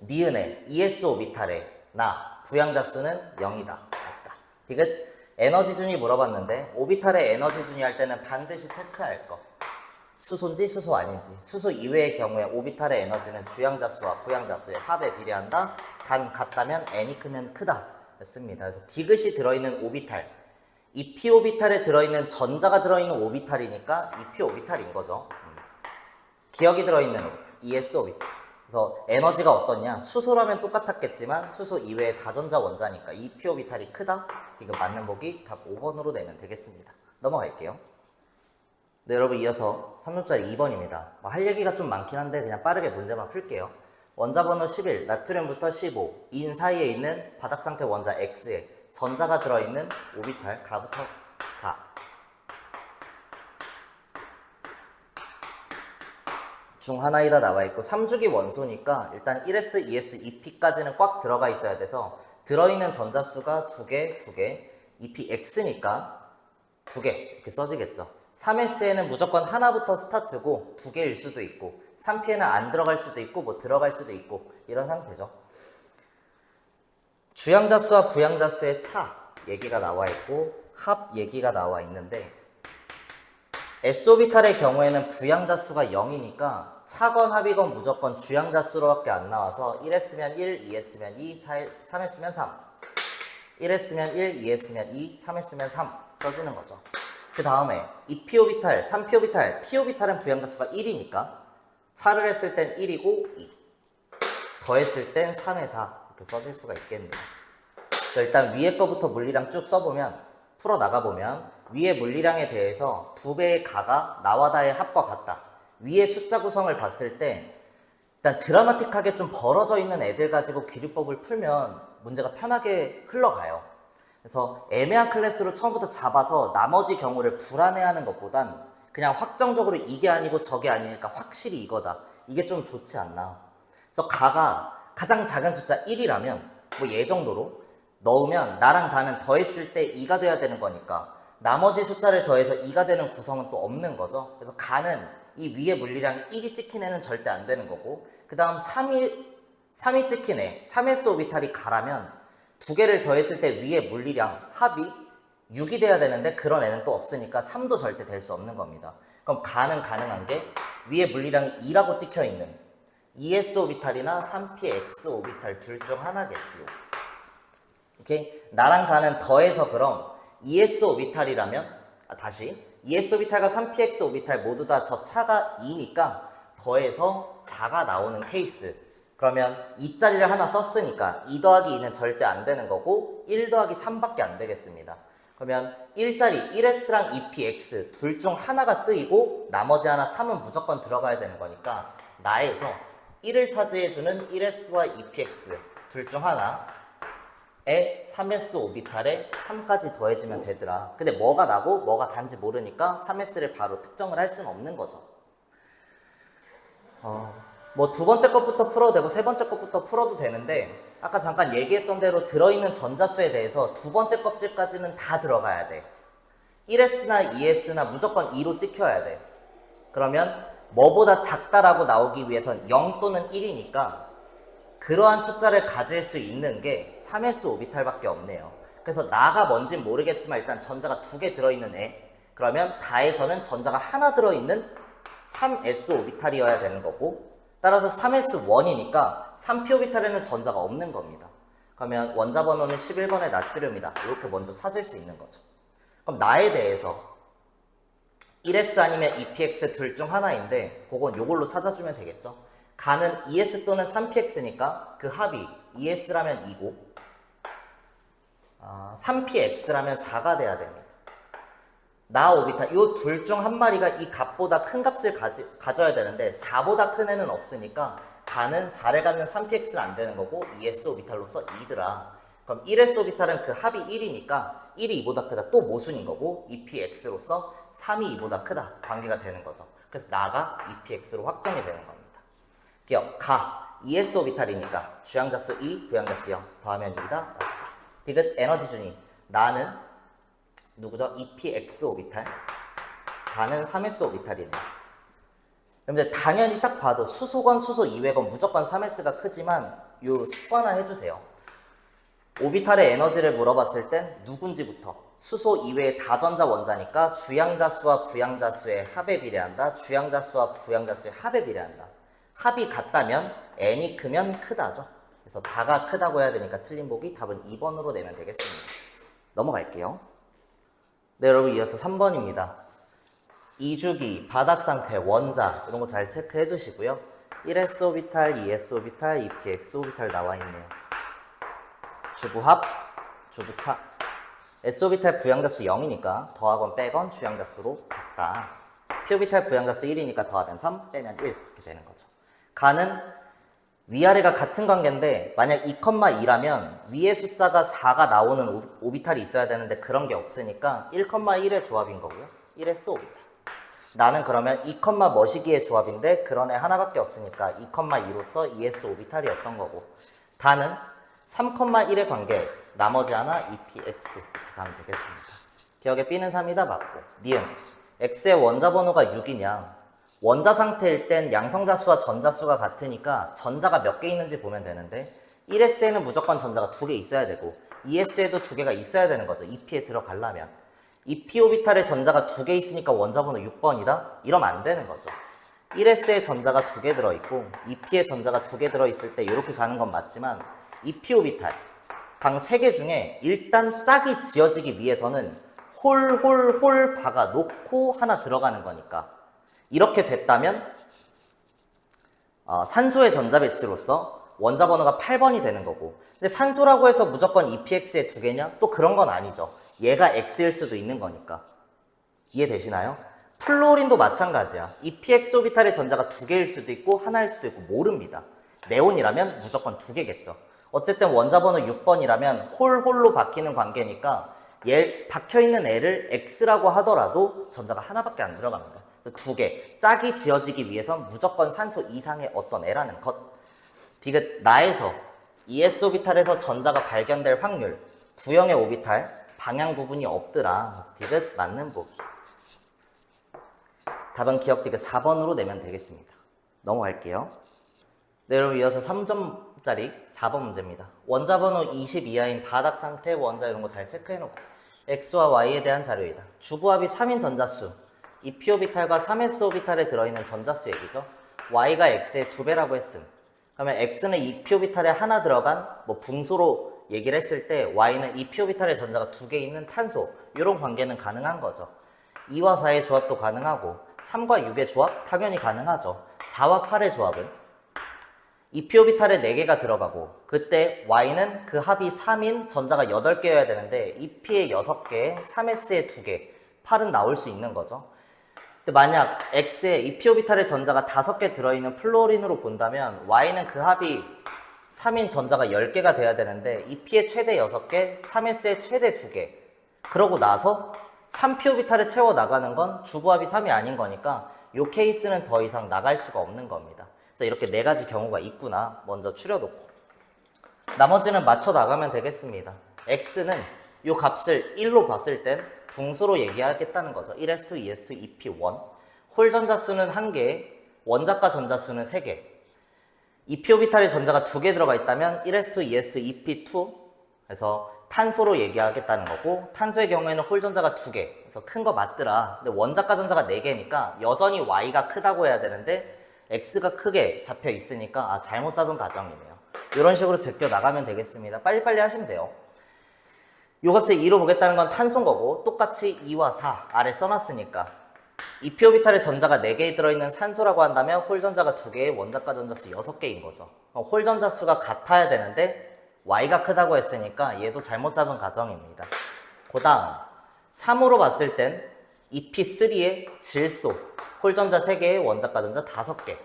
니은의 ES 오비탈에 나 부양자수는 0이다 맞다. 디귿 에너지준이 물어봤는데 오비탈의 에너지준이 할 때는 반드시 체크할 거 수소인지 수소 아닌지 수소 이외의 경우에 오비탈의 에너지는 주양자수와 부양자수의 합에 비례한다. 단 같다면 n이 크면 크다 였습니다. 그래서 디귿이 들어있는 오비탈 2p 오비탈에 들어있는 전자가 들어있는 오비탈이니까 2p 오비탈인 거죠. 기억이 들어있는 오비탈, ES 오비탈. 그래서 에너지가 어떻냐? 수소라면 똑같았겠지만 수소 이외의 다전자 원자니까 2p 오비탈이 크다? 이거 맞는 보기 답 5번으로 내면 되겠습니다. 넘어갈게요. 네, 여러분 이어서 3점짜리 2번입니다. 할 얘기가 좀 많긴 한데 그냥 빠르게 문제만 풀게요. 원자 번호 11, 나트륨부터 15, 인 사이에 있는 바닥 상태 원자 X에 전자가 들어있는 오비탈 가부터 가. 중 하나이다 나와 있고 3주기 원소니까 일단 1s, 2s, 2p까지는 꽉 들어가 있어야 돼서 들어있는 전자수가 2개, 2개, 2p x니까 2개 이렇게 써지겠죠. 3s에는 무조건 하나부터 스타트고 2개일 수도 있고 3p에는 안 들어갈 수도 있고 뭐 들어갈 수도 있고 이런 상태죠. 주양자수와 부양자수의 차 얘기가 나와 있고 합 얘기가 나와 있는데 s오비탈의 경우에는 부양자수가 0이니까 차건 합이건 무조건 주양자수로밖에 안 나와서 1s면 1, 2s면 2, 3s면 3 1s면 1, 2s면 2, 3s면 3 써지는 거죠. 그 다음에 2p오비탈, 3p오비탈, p오비탈은 부양자수가 1이니까 차를 했을 땐 1이고 2 더했을 땐 3에 4 이렇게 써질 수가 있겠네요. 일단 위에 거부터 물리량 쭉 써보면 풀어나가보면 위의 물리량에 대해서 2배의 가가 나와다의 합과 같다. 위의 숫자 구성을 봤을 때 일단 드라마틱하게 좀 벌어져 있는 애들 가지고 기류법을 풀면 문제가 편하게 흘러가요. 그래서 애매한 클래스로 처음부터 잡아서 나머지 경우를 불안해하는 것보단 그냥 확정적으로 이게 아니고 저게 아니니까 확실히 이거다. 이게 좀 좋지 않나. 그래서 가가 가장 작은 숫자 1이라면 뭐 얘 정도로 넣으면 나랑 다는 더했을 때 2가 돼야 되는 거니까 나머지 숫자를 더해서 2가 되는 구성은 또 없는 거죠. 그래서 가는 이 위에 물리량이 1이 찍힌 애는 절대 안 되는 거고 그 다음 3이 찍힌 애 3s 오비탈이 가라면 2개를 더했을 때 위에 물리량 합이 6이 돼야 되는데 그런 애는 또 없으니까 3도 절대 될 수 없는 겁니다. 그럼 가는 가능한 게 위에 물리량이 2라고 찍혀 있는 2s 오비탈이나 3p x 오비탈 둘 중 하나겠지요. 오케이? 나랑 가는 더해서 그럼 2s 오비탈이라면 다시 2s 오비탈과 3px 오비탈 모두 다 저 차가 2니까 더해서 4가 나오는 케이스. 그러면 2짜리를 하나 썼으니까 2 더하기 2는 절대 안 되는 거고 1 더하기 3밖에 안 되겠습니다. 그러면 1짜리 1s랑 2px 둘 중 하나가 쓰이고 나머지 하나 3은 무조건 들어가야 되는 거니까 나에서 1을 차지해주는 1s와 2px 둘 중 하나에 3s 오비탈에 3까지 더해지면 되더라. 근데 뭐가 나고 뭐가 단지 모르니까 3s를 바로 특정을 할 수는 없는 거죠. 뭐 두 번째 것부터 풀어도 되고 세 번째 것부터 풀어도 되는데 아까 잠깐 얘기했던 대로 들어있는 전자수에 대해서 두 번째 껍질까지는 다 들어가야 돼. 1s나 2s나 무조건 2로 찍혀야 돼. 그러면 뭐보다 작다라고 나오기 위해선 0 또는 1이니까 그러한 숫자를 가질 수 있는 게 3s 오비탈밖에 없네요. 그래서 나가 뭔진 모르겠지만 일단 전자가 2개 들어있는 애 그러면 다에서는 전자가 하나 들어있는 3s 오비탈이어야 되는 거고 따라서 3s1이니까 3p 오비탈에는 전자가 없는 겁니다. 그러면 원자 번호는 11번의 나트륨이다. 이렇게 먼저 찾을 수 있는 거죠. 그럼 나에 대해서 1s 아니면 2px 둘 중 하나인데 그건 요걸로 찾아주면 되겠죠. 가는 2s 또는 3px니까 그 합이 2s라면 2고 3px라면 4가 돼야 됩니다. 나 오비탈 요 둘 중 한 마리가 이 값보다 큰 값을 가져야 되는데 4보다 큰 애는 없으니까 가는 4를 갖는 3px는 안 되는 거고 2s 오비탈로서 2더라. 그럼 1s 오비탈은 그 합이 1이니까 1이 2보다 크다 또 모순인 거고 2px로서 3이 2보다 크다 관계가 되는 거죠. 그래서 나가 2px로 확정이 되는 겁니다. 기억 가 2s 오비탈이니까 주양자수 2 부양자수 0 더하면 2다 맞다. 디귿 에너지 준위 나는 누구죠? 2px 오비탈 가는 3s 오비탈이네요. 여러분들 당연히 딱 봐도 수소건 수소 이외건 무조건 3s가 크지만 요 습관화 해주세요. 오비탈의 에너지를 물어봤을 땐 누군지부터 수소 이외의 다전자 원자니까 주양자수와 부양자수의 합에 비례한다. 주양자수와 부양자수의 합에 비례한다. 합이 같다면 n이 크면 크다죠. 그래서 다가 크다고 해야 되니까 틀린 보기 답은 2번으로 내면 되겠습니다. 넘어갈게요. 네, 여러분 이어서 3번입니다. 2주기, 바닥상태, 원자 이런 거 잘 체크해 두시고요. 1s 오비탈, 2s 오비탈, 2px 오비탈 나와 있네요. 주부합, 주부차. s 오비탈 부양자수 0이니까 더하건 빼건 주양자수로 같다. p 오비탈 부양자수 1이니까 더하면 3, 빼면 1 이렇게 되는 거죠. 가는 위아래가 같은 관계인데 만약 2,2라면 위에 숫자가 4가 나오는 오비탈이 있어야 되는데 그런 게 없으니까 1,1의 조합인 거고요. 1s 오비탈. 나는 그러면 2, 머시기의 조합인데 그런 애 하나밖에 없으니까 2,2로서 2s 오비탈이었던 거고 다는 3,1의 관계 나머지 하나 2px 가면 되겠습니다. 기억에 B는 3이다 맞고 니은 x의 원자 번호가 6이냐 원자 상태일 땐 양성자수와 전자수가 같으니까 전자가 몇 개 있는지 보면 되는데 1s에는 무조건 전자가 2개 있어야 되고 2s에도 2개가 있어야 되는 거죠. 2p에 들어가려면 2p 오비탈에 전자가 2개 있으니까 원자 번호 6번이다? 이러면 안 되는 거죠. 1s에 전자가 2개 들어있고 2p에 전자가 2개 들어있을 때 이렇게 가는 건 맞지만 2p 오비탈 방 3개 중에 일단 짝이 지어지기 위해서는 홀 박아 놓고 하나 들어가는 거니까 이렇게 됐다면 산소의 전자 배치로서 원자 번호가 8번이 되는 거고 근데 산소라고 해서 무조건 2px에 2개냐? 또 그런 건 아니죠. 얘가 x일 수도 있는 거니까 이해되시나요? 플로린도 마찬가지야. 2px 오비탈의 전자가 2개일 수도 있고 하나일 수도 있고 모릅니다. 네온이라면 무조건 2개겠죠. 어쨌든 원자 번호 6번이라면 홀로 바뀌는 관계니까 얘 박혀있는 애를 x라고 하더라도 전자가 하나밖에 안 들어갑니다. 2개. 짝이 지어지기 위해선 무조건 산소 이상의 어떤 애라는 것. 디귿 나에서 ES 오비탈에서 전자가 발견될 확률 구형의 오비탈 방향 구분이 없더라. 디귿 맞는 보기. 답은 기억 디귿 4번으로 내면 되겠습니다. 넘어갈게요. 네, 여러분 이어서 3점짜리 4번 문제입니다. 원자 번호 20 이하인 바닥 상태 원자 이런 거 잘 체크해놓고 X와 Y에 대한 자료이다. 주부합이 3인 전자수 2p 오비탈과 3s 오비탈에 들어있는 전자수 얘기죠. Y가 X의 2배라고 했음. 그러면 X는 2p 오비탈에 하나 들어간 분소로 얘기를 했을 때 Y는 2p 오비탈에 전자가 2개 있는 탄소 이런 관계는 가능한 거죠. 2와 4의 조합도 가능하고 3과 6의 조합 당연히 가능하죠. 4와 8의 조합은 2p 오비탈에 4개가 들어가고 그때 Y는 그 합이 3인 전자가 8개여야 되는데 2p에 6개, 3s에 2개, 8은 나올 수 있는 거죠. 근데 만약 X에 2p 오비탈의 전자가 5개 들어있는 플로린으로 본다면 Y는 그 합이 3인 전자가 10개가 돼야 되는데 2p에 최대 6개, 3s에 최대 2개 그러고 나서 3p 오비탈을 채워 나가는 건 주부합이 3이 아닌 거니까 이 케이스는 더 이상 나갈 수가 없는 겁니다. 그래서 이렇게 4가지 경우가 있구나 먼저 추려놓고 나머지는 맞춰 나가면 되겠습니다. X는 이 값을 1로 봤을 땐 분소로 얘기하겠다는 거죠. 1s2, 2s2, 2p1 홀 전자수는 1개, 원자과 전자수는 3개 2p 오비탈에 전자가 2개 들어가 있다면 1s2, 2s2, 2p2 그래서 탄소로 얘기하겠다는 거고 탄소의 경우에는 홀 전자가 2개 그래서 큰 거 맞더라. 근데 원자과 전자가 4개니까 여전히 Y가 크다고 해야 되는데 X가 크게 잡혀 있으니까 잘못 잡은 가정이네요. 이런 식으로 제껴 나가면 되겠습니다. 빨리빨리 하시면 돼요. 요 값을 2로 보겠다는 건 탄소인 거고 똑같이 2와 4 아래 써놨으니까 2p 오비탈에 전자가 4개 들어있는 산소라고 한다면 홀 전자가 2개, 원자과 전자수 6개인 거죠. 홀 전자수가 같아야 되는데 Y가 크다고 했으니까 얘도 잘못 잡은 가정입니다. 그 다음 3으로 봤을 땐 2p3의 질소 홀 전자 3개, 원자과 전자 5개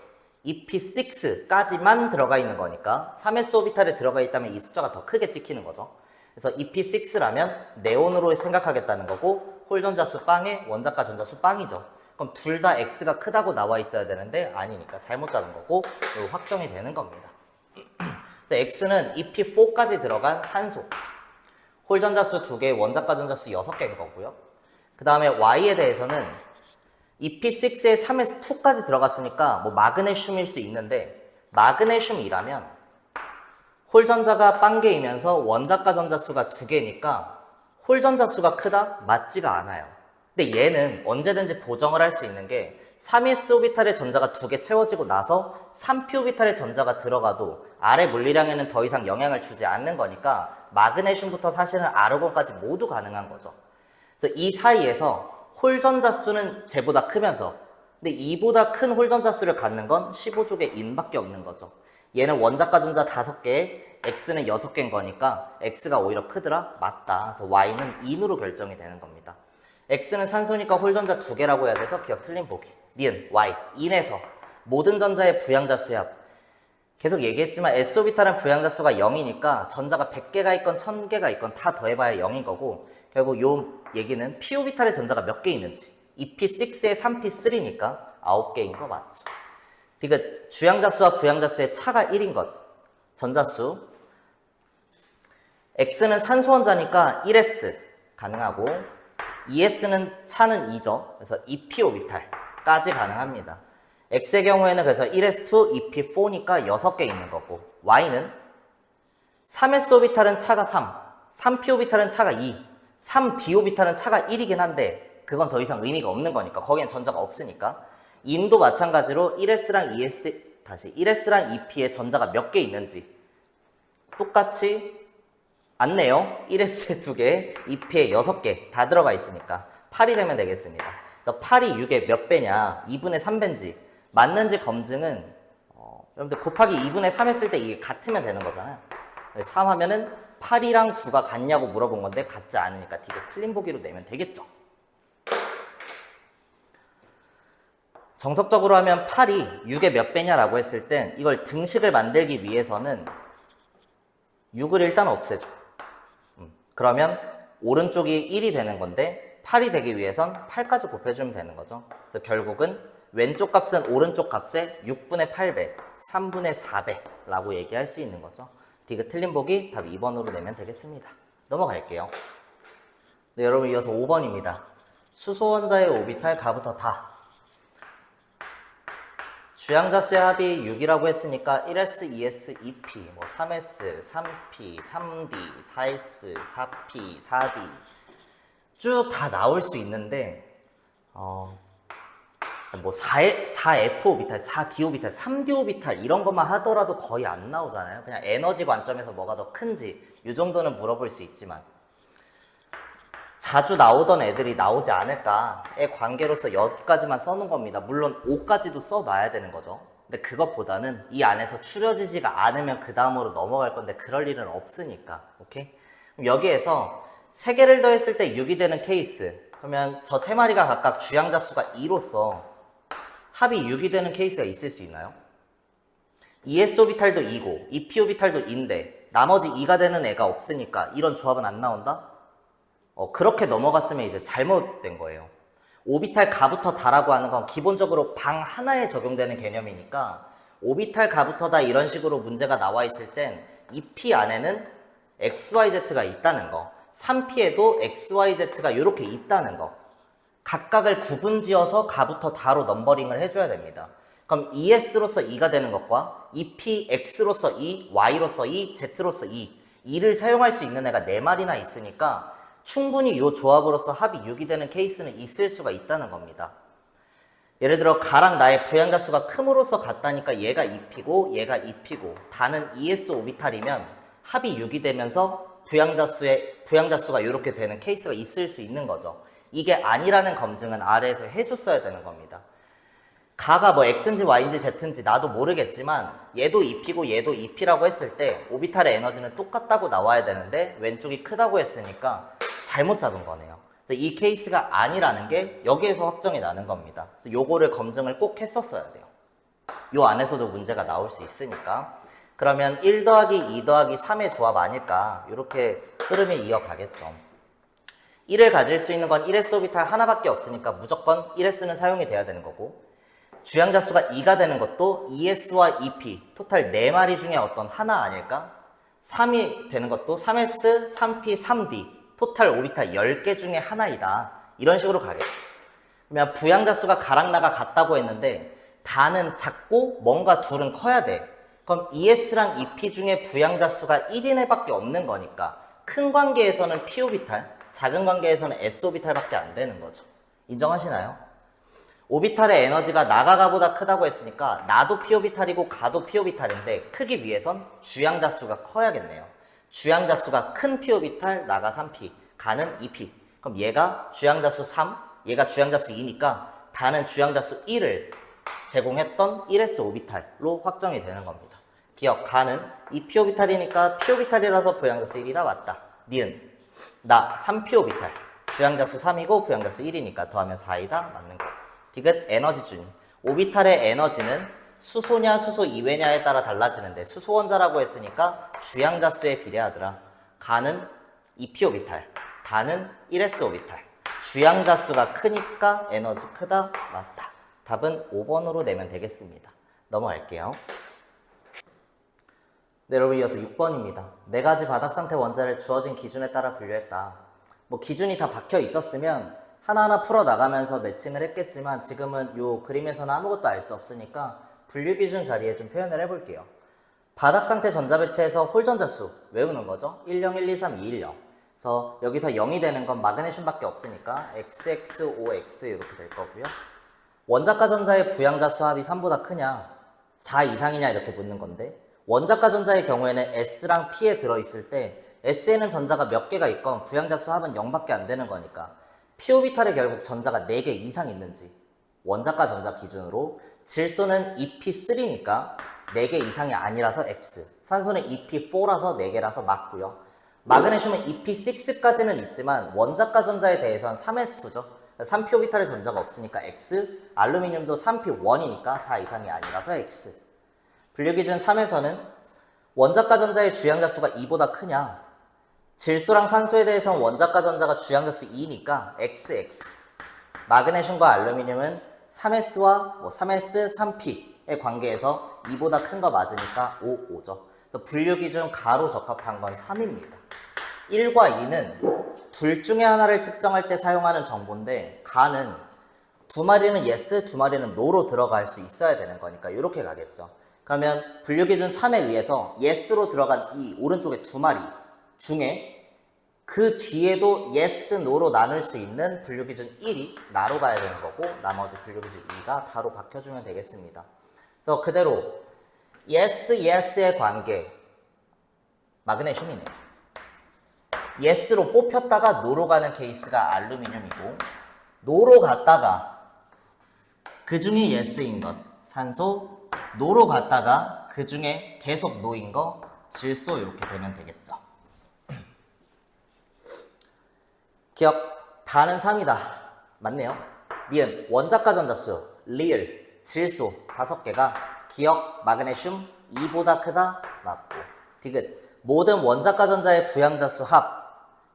2p6까지만 들어가 있는 거니까 3s 오비탈에 들어가 있다면 이 숫자가 더 크게 찍히는 거죠. 그래서 2p6라면 네온으로 생각하겠다는 거고 홀 전자수 빵에 원자과 전자수 빵이죠. 그럼 둘 다 X가 크다고 나와 있어야 되는데 아니니까 잘못 잡은 거고 확정이 되는 겁니다. X는 EP4까지 들어간 산소 홀 전자수 2개, 원자과 전자수 6개인 거고요. 그 다음에 Y에 대해서는 EP6에 3s2까지 들어갔으니까 마그네슘일 수 있는데 마그네슘이라면 홀 전자가 빵개이면서 원자과 전자수가 2개니까 홀 전자수가 크다? 맞지가 않아요. 근데 얘는 언제든지 보정을 할 수 있는 게 3s 오비탈의 전자가 2개 채워지고 나서 3p 오비탈의 전자가 들어가도 아래 물리량에는 더 이상 영향을 주지 않는 거니까 마그네슘부터 사실은 아르곤까지 모두 가능한 거죠. 그래서 이 사이에서 홀 전자수는 쟤보다 크면서 근데 이보다 큰 홀 전자수를 갖는 건 15족의 인밖에 없는 거죠. 얘는 원자과 전자 5개에 X는 6개인 거니까 X가 오히려 크더라? 맞다. 그래서 Y는 인으로 결정이 되는 겁니다. X는 산소니까 홀 전자 2개라고 해야 돼서 기억 틀린 보기. 니은 Y 인에서 모든 전자의 부양자 수합 계속 얘기했지만 S오비탈은 부양자수가 0이니까 전자가 100개가 있건 1000개가 있건 다 더해봐야 0인 거고, 결국 요 얘기는 P오비탈의 전자가 몇 개 있는지, 2p6에 3p3니까 9개인 거 맞죠. 그러니까 주양자수와 부양자수의 차가 1인 것, 전자수. X는 산소 원자니까 1s 가능하고, ES는 차는 2죠. 그래서 2p오비탈까지 가능합니다. X의 경우에는 그래서 1s2, 2p4니까 6개 있는 거고, Y는 3s오비탈은 차가 3, 3p오비탈은 차가 2, 3d오비탈은 차가 1이긴 한데 그건 더 이상 의미가 없는 거니까, 거기엔 전자가 없으니까. 인도 마찬가지로 1s랑 1s랑 2p의 전자가 몇 개 있는지 똑같이 안내요. 1s에 2개, 2p에 6개 다 들어가 있으니까 8이 되면 되겠습니다. 그래서 8이 6의 몇 배냐, 2분의 3배인지 맞는지 검증은 여러분들 곱하기 2분의 3 했을 때 이게 같으면 되는 거잖아요. 3 하면은 8이랑 9가 같냐고 물어본 건데 같지 않으니까 D가 틀린 보기로 내면 되겠죠. 정석적으로 하면 8이 6의 몇 배냐라고 했을 땐 이걸 등식을 만들기 위해서는 6을 일단 없애줘. 그러면 오른쪽이 1이 되는 건데 8이 되기 위해선 8까지 곱해주면 되는 거죠. 그래서 결국은 왼쪽 값은 오른쪽 값의 6분의 8배, 3분의 4배라고 얘기할 수 있는 거죠. D가 틀린 보기 답 2번으로 내면 되겠습니다. 넘어갈게요. 네, 여러분 이어서 5번입니다. 수소원자의 오비탈 가부터 다. 주양자수의 합이 6이라고 했으니까 1s, 2s, 2p, 3s, 3p, 3d, 4s, 4p, 4d 쭉 다 나올 수 있는데 4f 오비탈, 4d 오비탈, 3d 오비탈 이런 것만 하더라도 거의 안 나오잖아요. 그냥 에너지 관점에서 뭐가 더 큰지 이 정도는 물어볼 수 있지만 자주 나오던 애들이 나오지 않을까의 관계로서 여기까지만 써놓은 겁니다. 물론 5까지도 써놔야 되는 거죠. 근데 그것보다는 이 안에서 추려지지가 않으면 그 다음으로 넘어갈 건데 그럴 일은 없으니까. 오케이? 그럼 여기에서 3개를 더했을 때 6이 되는 케이스, 그러면 저 3마리가 각각 주양자수가 2로서 합이 6이 되는 케이스가 있을 수 있나요? ES 오비탈도 2고 2p 오비탈도 2인데 나머지 2가 되는 애가 없으니까 이런 조합은 안 나온다? 그렇게 넘어갔으면 이제 잘못된 거예요. 오비탈 가부터 다라고 하는 건 기본적으로 방 하나에 적용되는 개념이니까 오비탈 가부터 다 이런 식으로 문제가 나와 있을 땐 2p 안에는 XYZ가 있다는 거, 3p에도 XYZ가 이렇게 있다는 거, 각각을 구분지어서 가부터 다로 넘버링을 해줘야 됩니다. 그럼 ES로서 2가 되는 것과 2PX로서 2, Y로서 2, Z로서 2, 2를 사용할 수 있는 애가 4마리나 있으니까 충분히 이 조합으로서 합이 6이 되는 케이스는 있을 수가 있다는 겁니다. 예를 들어 가랑 나의 부양자수가 큼으로써 같다니까 얘가 2p고 얘가 2p고 다는 ES 오비탈이면 합이 6이 되면서 부양자수가 이렇게 되는 케이스가 있을 수 있는 거죠. 이게 아니라는 검증은 아래에서 해줬어야 되는 겁니다. 가가 X인지 Y인지 Z인지 나도 모르겠지만 얘도 2p고 얘도 2p라고 했을 때 오비탈의 에너지는 똑같다고 나와야 되는데 왼쪽이 크다고 했으니까 잘못 잡은 거네요. 그래서 이 케이스가 아니라는 게 여기에서 확정이 나는 겁니다. 요거를 검증을 꼭 했었어야 돼요. 요 안에서도 문제가 나올 수 있으니까. 그러면 1 더하기 2 더하기 3의 조합 아닐까, 이렇게 흐름이 이어가겠죠. 1을 가질 수 있는 건 1s 오비탈 하나밖에 없으니까 무조건 1s는 사용이 돼야 되는 거고, 주양자수가 2가 되는 것도 2s와 2p 토탈 4마리 중에 어떤 하나 아닐까? 3이 되는 것도 3s, 3p, 3d 토탈 오비탈 10개 중에 하나이다. 이런 식으로 가겠죠. 그러면 부양자수가 가랑 나가 같다고 했는데 다는 작고 뭔가 둘은 커야 돼. 그럼 ES랑 EP 중에 부양자수가 1인 애밖에 없는 거니까 큰 관계에서는 P 오비탈, 작은 관계에서는 S 오비탈밖에 안 되는 거죠. 인정하시나요? 오비탈의 에너지가 나가가보다 크다고 했으니까 나도 P 오비탈이고 가도 P 오비탈인데 크기 위해선 주양자수가 커야겠네요. 주양자수가 큰 P 오비탈, 나가 3P, 가는 2P. 그럼 얘가 주양자수 3, 얘가 주양자수 2니까 다는 주양자수 1을 제공했던 1s 오비탈로 확정이 되는 겁니다. 기억, 가는 2p 오비탈이니까 p 오비탈이라서 부양자수 1이다 맞다. 니은, 나 3p 오비탈, 주양자수 3이고 부양자수 1이니까 더하면 4이다 맞는 거. 디귿 에너지 준. 오비탈의 에너지는 수소냐 수소 이외냐에 따라 달라지는데 수소 원자라고 했으니까 주양자수에 비례하더라. 가는 2p 오비탈, 다는 1s 오비탈. 주양자수가 크니까 에너지 크다, 맞다. 답은 5번으로 내면 되겠습니다. 넘어갈게요. 네, 여러분 이어서 6번입니다. 네 가지 바닥 상태 원자를 주어진 기준에 따라 분류했다. 뭐 기준이 다 박혀 있었으면 하나하나 풀어나가면서 매칭을 했겠지만 지금은 이 그림에서는 아무것도 알 수 없으니까 분류 기준 자리에 좀 표현을 해볼게요. 바닥 상태 전자 배치에서 홀 전자수 외우는 거죠. 10, 1, 2, 3, 2, 1, 0. 그래서 여기서 0이 되는 건 마그네슘밖에 없으니까 XX5X 이렇게 될 거고요. 원자과 전자의 부양자수 합이 3보다 크냐 4 이상이냐 이렇게 묻는 건데 원자과 전자의 경우에는 S랑 P에 들어있을 때 S에는 전자가 몇 개가 있건 부양자수 합은 0밖에 안 되는 거니까 p 오비탈에 결국 전자가 4개 이상 있는지 원자과 전자 기준으로 질소는 EP3니까 4개 이상이 아니라서 X, 산소는 EP4라서 4개라서 맞고요. 마그네슘은 EP6까지는 있지만 원자과 전자에 대해서는 3s2죠. 3p 오비탈의 전자가 없으니까 X, 알루미늄도 3p1이니까 4 이상이 아니라서 X. 분류기준 3에서는 원자과 전자의 주양자수가 2보다 크냐 질소랑 산소에 대해서는 원자과 전자가 주양자수 2니까 XX. 마그네슘과 알루미늄은 3s와 3s, 3p의 관계에서 2보다 큰 거 맞으니까 5, 5죠. 그래서 분류기준 가로 적합한 건 3입니다. 1과 2는 둘 중에 하나를 특정할 때 사용하는 정보인데 가는 두 마리는 yes, 두 마리는 no로 들어갈 수 있어야 되는 거니까 이렇게 가겠죠. 그러면 분류기준 3에 의해서 yes로 들어간 이 오른쪽에 두 마리 중에 그 뒤에도 yes, no로 나눌 수 있는 분류기준 1이 나로 가야 되는 거고 나머지 분류기준 2가 다로 바뀌어주면 되겠습니다. 그래서 그대로 yes, yes의 관계 마그네슘이네요. yes로 뽑혔다가 no로 가는 케이스가 알루미늄이고 no로 갔다가 그 중에 yes인 것 산소, no로 갔다가 그 중에 계속 no인 거 질소 이렇게 되면 되겠죠. 기억, 다는 3이다. 맞네요. 니은, 원자과 전자수, 리을, 질소 5개가 기억, 마그네슘 2보다 크다. 맞고. 디귿, 모든 원자과 전자의 부양자수 합,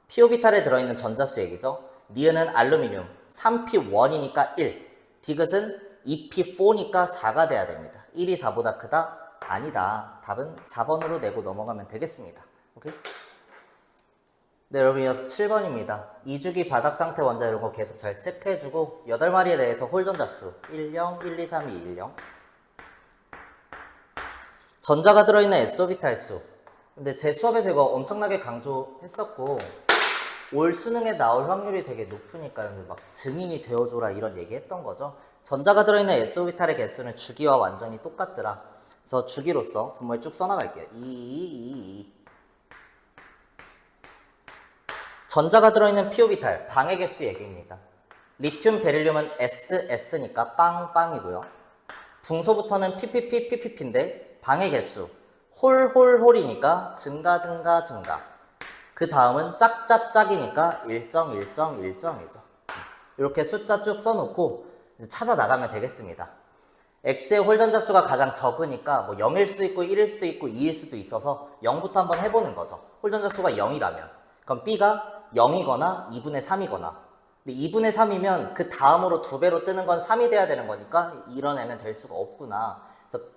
p오비탈에 들어있는 전자수 얘기죠. 니은은 알루미늄, 3p1이니까 1. 디귿은 2p4니까 4가 돼야 됩니다. 1이 4보다 크다? 아니다. 답은 4번으로 내고 넘어가면 되겠습니다. 오케이? 네, 여러분 이어서 7번입니다. 2주기 바닥 상태 원자 이런 거 계속 잘 체크해주고 8마리에 대해서 홀 전자수 10, 1, 2, 3, 2, 10 전자가 들어있는 S오비탈 수. 근데 제 수업에서 이거 엄청나게 강조했었고 올 수능에 나올 확률이 되게 높으니까 막 증인이 되어줘라 이런 얘기했던 거죠. 전자가 들어있는 S오비탈의 개수는 주기와 완전히 똑같더라. 그래서 주기로서 분모에 쭉 써나갈게요. 2. 전자가 들어있는 p오비탈, 방해 개수 얘기입니다. 리튬, 베릴륨은 S니까 빵빵이고요. 붕소부터는 PPP인데 방해 개수, 홀이니까 증가. 그 다음은 짝이니까 1.1.1.1죠. 이렇게 숫자 쭉 써놓고 찾아 나가면 되겠습니다. X의 홀 전자수가 가장 적으니까 뭐 0일 수도 있고 1일 수도 있고 2일 수도 있어서 0부터 한번 해보는 거죠. 홀 전자수가 0이라면 그럼 B가 0이거나 2분의 3이거나 근데 2분의 3이면 그 다음으로 2배로 뜨는 건 3이 돼야 되는 거니까 이런 애는 될 수가 없구나. 그래서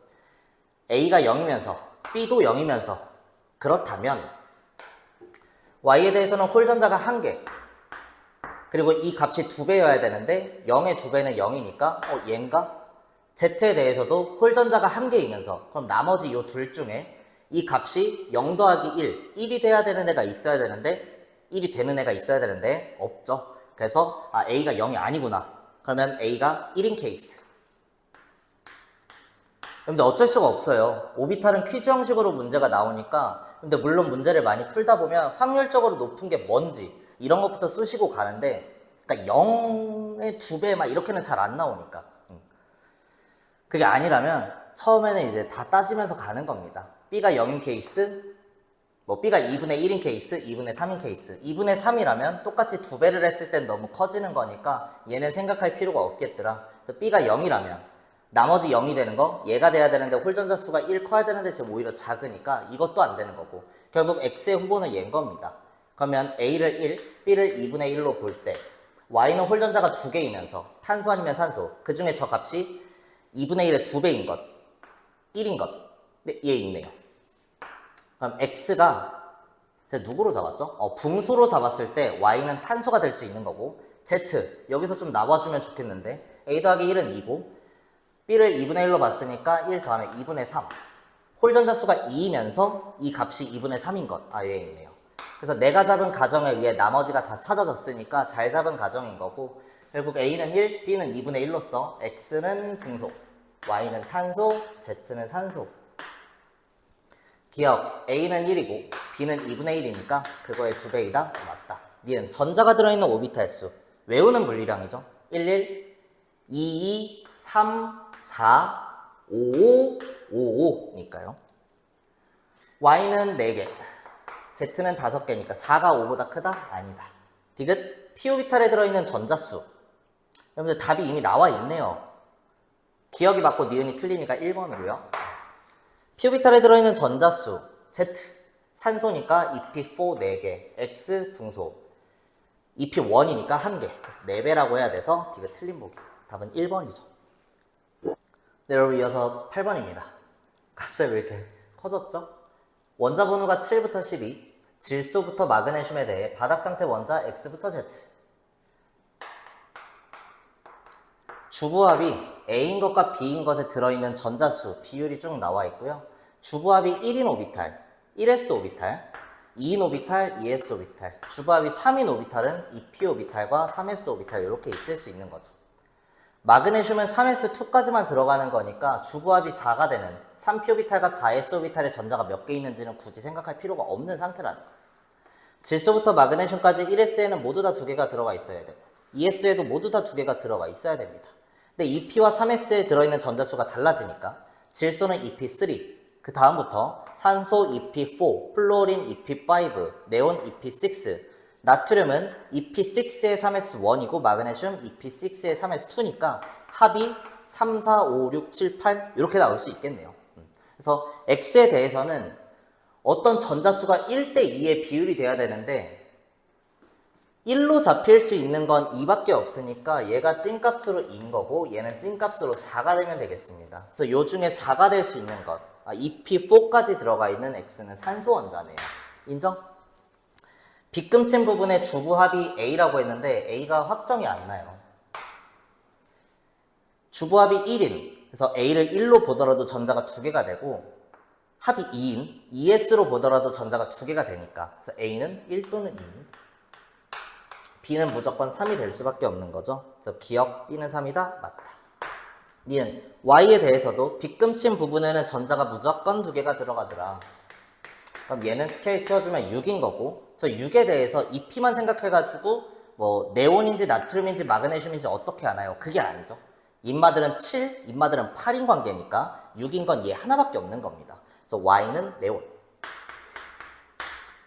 A가 0이면서 B도 0이면서 그렇다면 Y에 대해서는 홀 전자가 1개 그리고 이 값이 2배여야 되는데 0의 2배는 0이니까 얘인가? Z에 대해서도 홀 전자가 1개이면서 그럼 나머지 이 둘 중에 이 값이 0 더하기 1, 1이 돼야 되는 애가 있어야 되는데 1이 되는 애가 있어야 되는데 없죠. 그래서 A가 0이 아니구나. 그러면 A가 1인 케이스. 근데 어쩔 수가 없어요. 오비탈은 퀴즈 형식으로 문제가 나오니까 근데 물론 문제를 많이 풀다 보면 확률적으로 높은 게 뭔지 이런 것부터 쓰시고 가는데 그러니까 0의 2배 막 이렇게는 잘 안 나오니까 그게 아니라면 처음에는 이제 다 따지면서 가는 겁니다. B가 0인 케이스 뭐 B가 2분의 1인 케이스, 2분의 3인 케이스 2분의 3이라면 똑같이 2배를 했을 땐 너무 커지는 거니까 얘는 생각할 필요가 없겠더라. B가 0이라면 나머지 0이 되는 거 얘가 돼야 되는데 홀전자 수가 1 커야 되는데 지금 오히려 작으니까 이것도 안 되는 거고 결국 x의 후보는 얘인 겁니다. 그러면 a를 1, b를 2분의 1로 볼 때 y는 홀전자가 2개이면서 탄소 아니면 산소 그 중에 저 값이 2분의 1의 2배인 것 1인 것 네, 얘 있네요. 그럼 x가 제가 누구로 잡았죠? 붕소로 잡았을 때 y는 탄소가 될 수 있는 거고 z 여기서 좀 나와주면 좋겠는데 a 더하기 1은 2고 b를 2분의 1로 봤으니까 1 더하면 2분의 3 홀전자 수가 2이면서 이 값이 2분의 3인 것 얘 있네요. 그래서 내가 잡은 가정에 의해 나머지가 다 찾아졌으니까 잘 잡은 가정인 거고 결국 a는 1, b는 2분의 1로서 x는 붕소 y는 탄소, z는 산소. 기억 a는 1이고 b는 2분의 1이니까 그거의 2배이다? 맞다. 니은 전자가 들어있는 오비탈 수 외우는 물리량이죠. 11, 22, 3, 4, 55, 55니까요. y는 4개, z는 5개니까 4가 5보다 크다? 아니다. 디귿 p 오비탈에 들어있는 전자수. 여러분들 답이 이미 나와 있네요. 기억이 맞고 니은이 틀리니까 1번으로요. p 오비탈에 들어있는 전자수 z 산소니까 EP4 4개, x 붕소 EP1이니까 1개, 그래서 4배라고 해야 돼서 디귿 틀린 보기. 답은 1번이죠. 네, 여러분 이어서 8번입니다. 갑자기 왜 이렇게 커졌죠? 원자 번호가 7부터 12, 질소부터 마그네슘에 대해 바닥상태 원자 X부터 Z. 주부합이 A인 것과 B인 것에 들어있는 전자수 비율이 쭉 나와 있고요. 주부합이 1인 오비탈, 1s 오비탈, 2인 오비탈, 2s 오비탈. 주부합이 3인 오비탈은 2p 오비탈과 3s 오비탈 이렇게 있을 수 있는 거죠. 마그네슘은 3s2까지만 들어가는 거니까 주부합이 4가 되는 3p 오비탈과 4s 오비탈의 전자가 몇 개 있는지는 굳이 생각할 필요가 없는 상태라는 거예요. 질소부터 마그네슘까지 1s에는 모두 다 2개가 들어가 있어야 되고 2s에도 모두 다 2개가 들어가 있어야 됩니다. 근데 2p와 3s에 들어있는 전자수가 달라지니까 질소는 EP3, 그 다음부터 산소 EP4, 플로린 EP5, 네온 EP6, 나트륨은 EP6의 3s1이고 마그네슘 EP6의 3s2니까 합이 3, 4, 5, 6, 7, 8 이렇게 나올 수 있겠네요. 그래서 X에 대해서는 어떤 전자수가 1대2의 비율이 돼야 되는데 1로 잡힐 수 있는 건 2밖에 없으니까 얘가 찐값으로 2인 거고 얘는 찐값으로 4가 되면 되겠습니다. 그래서 요 중에 4가 될 수 있는 것 EP4까지 들어가 있는 X는 산소 원자네요. 인정? 빗금친 부분의 주부합이 A라고 했는데 A가 확정이 안 나요. 주부합이 1인, 그래서 A를 1로 보더라도 전자가 2개가 되고 합이 2인, 2s로 보더라도 전자가 2개가 되니까 그래서 A는 1 또는 2입니다. B는 무조건 3이 될 수밖에 없는 거죠. 그래서 기억 B는 3이다? 맞다. 니은 Y에 대해서도 빗금친 부분에는 전자가 무조건 2개가 들어가더라. 그럼 얘는 스케일 키워주면 6인 거고 저 6에 대해서 EP만 생각해가지고 뭐 네온인지 나트륨인지 마그네슘인지 어떻게 아나요? 그게 아니죠. 인마들은 7, 인마들은 8인 관계니까 6인 건 얘 하나밖에 없는 겁니다. 그래서 Y는 네온.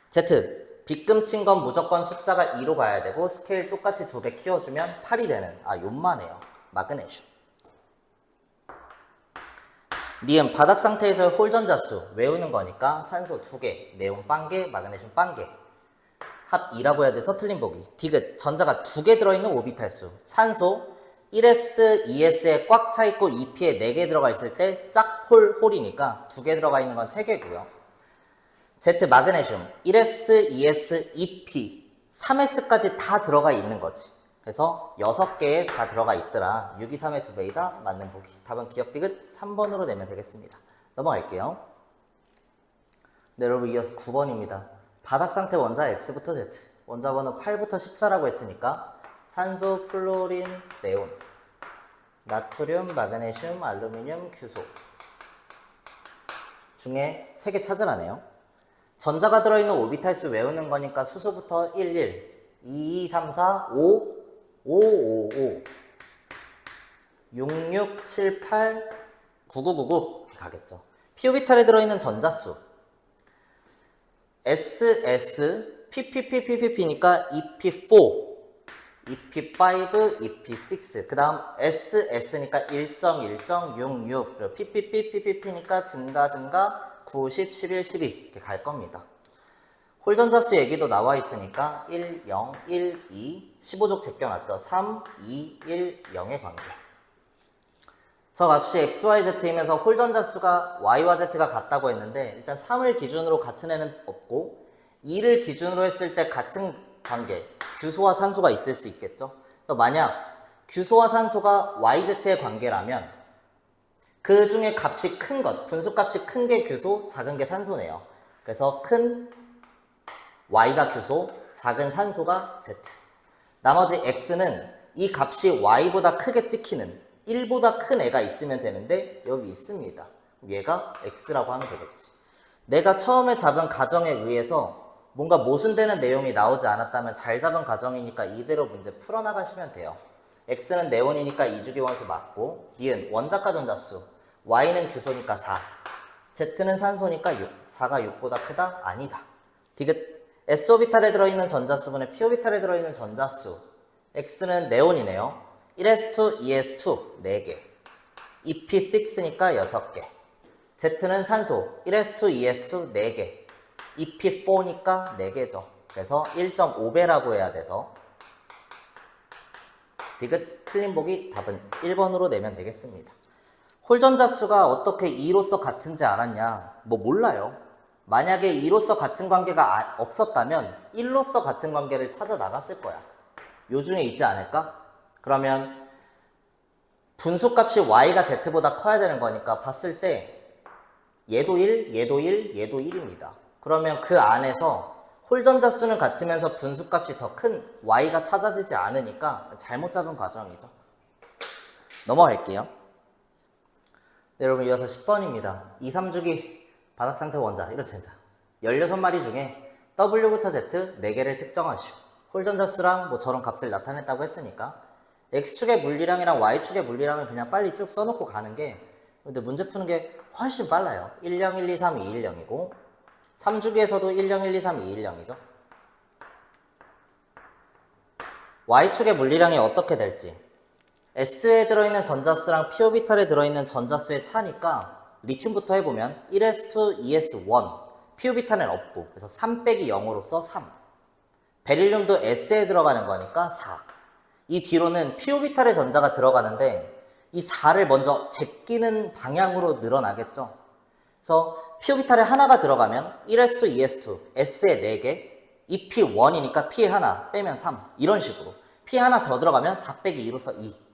Z 빗금친 건 무조건 숫자가 2로 가야 되고 스케일 똑같이 2배 키워주면 8이 되는 요만해요. 마그네슘. 니은 바닥 상태에서의 홀전자수 외우는 거니까 산소 2개, 네온 빵개, 마그네슘 빵개. 합 2라고 해야 돼서 틀린 보기. 디귿 전자가 2개 들어있는 오비탈 수. 산소 1s, 2s에 꽉 차있고 2p에 4개 들어가 있을 때 짝홀 홀이니까 2개 들어가 있는 건 3개고요. Z 마그네슘 1s, 2s, 2p, 3s까지 다 들어가 있는 거지. 그래서 6개에 다 들어가 있더라. 6, 2, 3의 2배이다. 맞는 보기. 답은 기억 디귿 3번으로 내면 되겠습니다. 넘어갈게요. 네, 여러분 이어서 9번입니다. 바닥 상태 원자 X부터 Z. 원자 번호 8부터 14라고 했으니까 산소, 플로린, 네온, 나트륨, 마그네슘, 알루미늄, 규소 중에 3개 찾으라네요. 전자가 들어있는 오비탈 수 외우는 거니까 수소부터 1, 1, 2, 2, 3, 4, 5, 5, 5, 5, 6, 6, 7, 8, 9, 9, 9, 9 이렇게 가겠죠. p 오비탈에 들어있는 전자수 S, S, P, P, P, P, P, P니까 EP4 EP5, EP6. 그 다음 S니까 1.1.66. 그리고 PPPPP니까 증가 9, 10, 11, 12 이렇게 갈 겁니다. 홀전자수 얘기도 나와 있으니까 1, 0, 1, 2, 15족 제껴놨죠. 3, 2, 1, 0의 관계. 저 값이 XYZ이면서 홀전자수가 Y와 Z가 같다고 했는데 일단 3을 기준으로 같은 애는 없고 2를 기준으로 했을 때 같은 관계, 규소와 산소가 있을 수 있겠죠. 그래서 만약 규소와 산소가 YZ의 관계라면 그 중에 값이 큰 것, 분수값이 큰 게 규소, 작은 게 산소네요. 그래서 큰 Y가 규소, 작은 산소가 Z. 나머지 X는 이 값이 Y보다 크게 찍히는 1보다 큰 애가 있으면 되는데 여기 있습니다. 얘가 X라고 하면 되겠지. 내가 처음에 잡은 가정에 의해서 뭔가 모순되는 내용이 나오지 않았다면 잘 잡은 가정이니까 이대로 문제 풀어나가시면 돼요. X는 네온이니까 2주기 원소 맞고, 니은 원자가 전자수, Y는 규소니까 4, Z는 산소니까 6, 4가 6보다 크다? 아니다. 디귿 S오비탈에 들어있는 전자수분의 P오비탈에 들어있는 전자수, X는 네온이네요. 1s2, 2s2, 4개, EP6니까 6개, Z는 산소, 1s2, 2s2, 4개, EP4니까 4개죠. 그래서 1.5배라고 해야 돼서 디귿 틀린 보기 답은 1번으로 내면 되겠습니다. 홀전자수가 어떻게 2로서 같은지 알았냐? 뭐 몰라요. 만약에 2로서 같은 관계가 없었다면 1로서 같은 관계를 찾아 나갔을 거야. 요 중에 있지 않을까? 그러면 분수값이 Y가 Z보다 커야 되는 거니까 봤을 때 얘도 1, 얘도 1, 얘도 1입니다. 그러면 그 안에서 홀전자수는 같으면서 분수값이 더 큰 Y가 찾아지지 않으니까 잘못 잡은 과정이죠. 넘어갈게요. 네, 여러분 이어서 10번입니다. 2, 3주기 바닥상태 원자, 이런 젠자 16마리 중에 W부터 Z 4개를 특정하시오. 홀전자수랑 뭐 저런 값을 나타냈다고 했으니까 X축의 물리량이랑 Y축의 물리량을 그냥 빨리 쭉 써놓고 가는 게, 근데 문제 푸는 게 훨씬 빨라요. 1, 0, 1, 2, 3, 2, 1, 0이고 3주기에서도 1, 0, 1, 2, 3, 2, 1, 0이죠. Y축의 물리량이 어떻게 될지, S에 들어있는 전자수랑 P오비탈에 들어있는 전자수의 차니까 리튬부터 해보면 1s2, 2s1, P오비탈은 없고 그래서 3 빼기 0으로서 3. 베릴륨도 S에 들어가는 거니까 4. 이 뒤로는 P오비탈의 전자가 들어가는데 이 4를 먼저 제끼는 방향으로 늘어나겠죠. 그래서 P오비탈에 하나가 들어가면 1s2, 2s2, S에 4개, EP1이니까 P에 하나 빼면 3, 이런 식으로 P 하나 더 들어가면 4 빼기 2로서 2.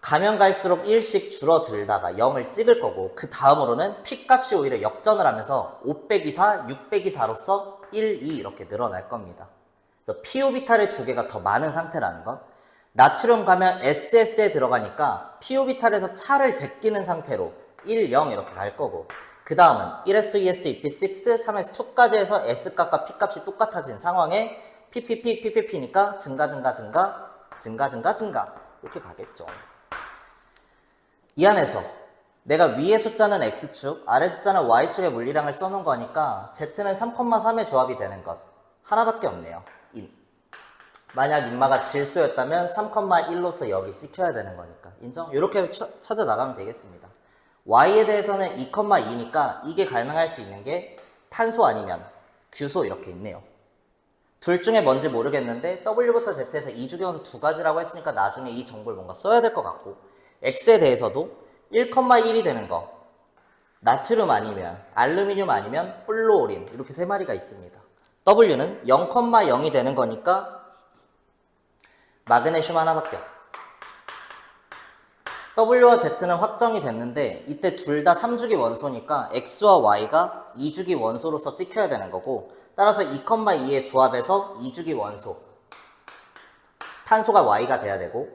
가면 갈수록 1씩 줄어들다가 0을 찍을 거고, 그 다음으로는 P 값이 오히려 역전을 하면서 5 빼기 4, 6 빼기 4로서 1, 2 이렇게 늘어날 겁니다. 그래서 P오비탈의 2개가 더 많은 상태라는 것. 나트륨 가면 SS에 들어가니까 P오비탈에서 차를 제끼는 상태로 1, 0 이렇게 갈 거고, 그 다음은 1s, 2s, EP6, 3s2까지 해서 S값과 P값이 똑같아진 상황에 PPPPP니까 증가 이렇게 가겠죠. 이 안에서 내가 위의 숫자는 X축, 아래 숫자는 Y축의 물리량을 써놓은 거니까 Z는 3,3의 조합이 되는 것 하나밖에 없네요. 만약 인마가 질소였다면 3,1로서 여기 찍혀야 되는 거니까 인정? 이렇게 찾아 나가면 되겠습니다. Y에 대해서는 2,2니까 이게 가능할 수 있는 게 탄소 아니면 규소 이렇게 있네요. 둘 중에 뭔지 모르겠는데 W부터 Z에서 2주기원소 2가지라고 했으니까 나중에 이 정보를 뭔가 써야 될 것 같고, X에 대해서도 1,1이 되는 거, 나트륨 아니면 알루미늄 아니면 플루오린, 이렇게 3마리가 있습니다. W는 0,0이 되는 거니까 마그네슘 하나밖에 없어. W와 Z는 확정이 됐는데 이때 둘 다 3주기 원소니까 X와 Y가 2주기 원소로서 찍혀야 되는 거고, 따라서 2,2의 조합에서 2주기 원소 탄소가 Y가 돼야 되고,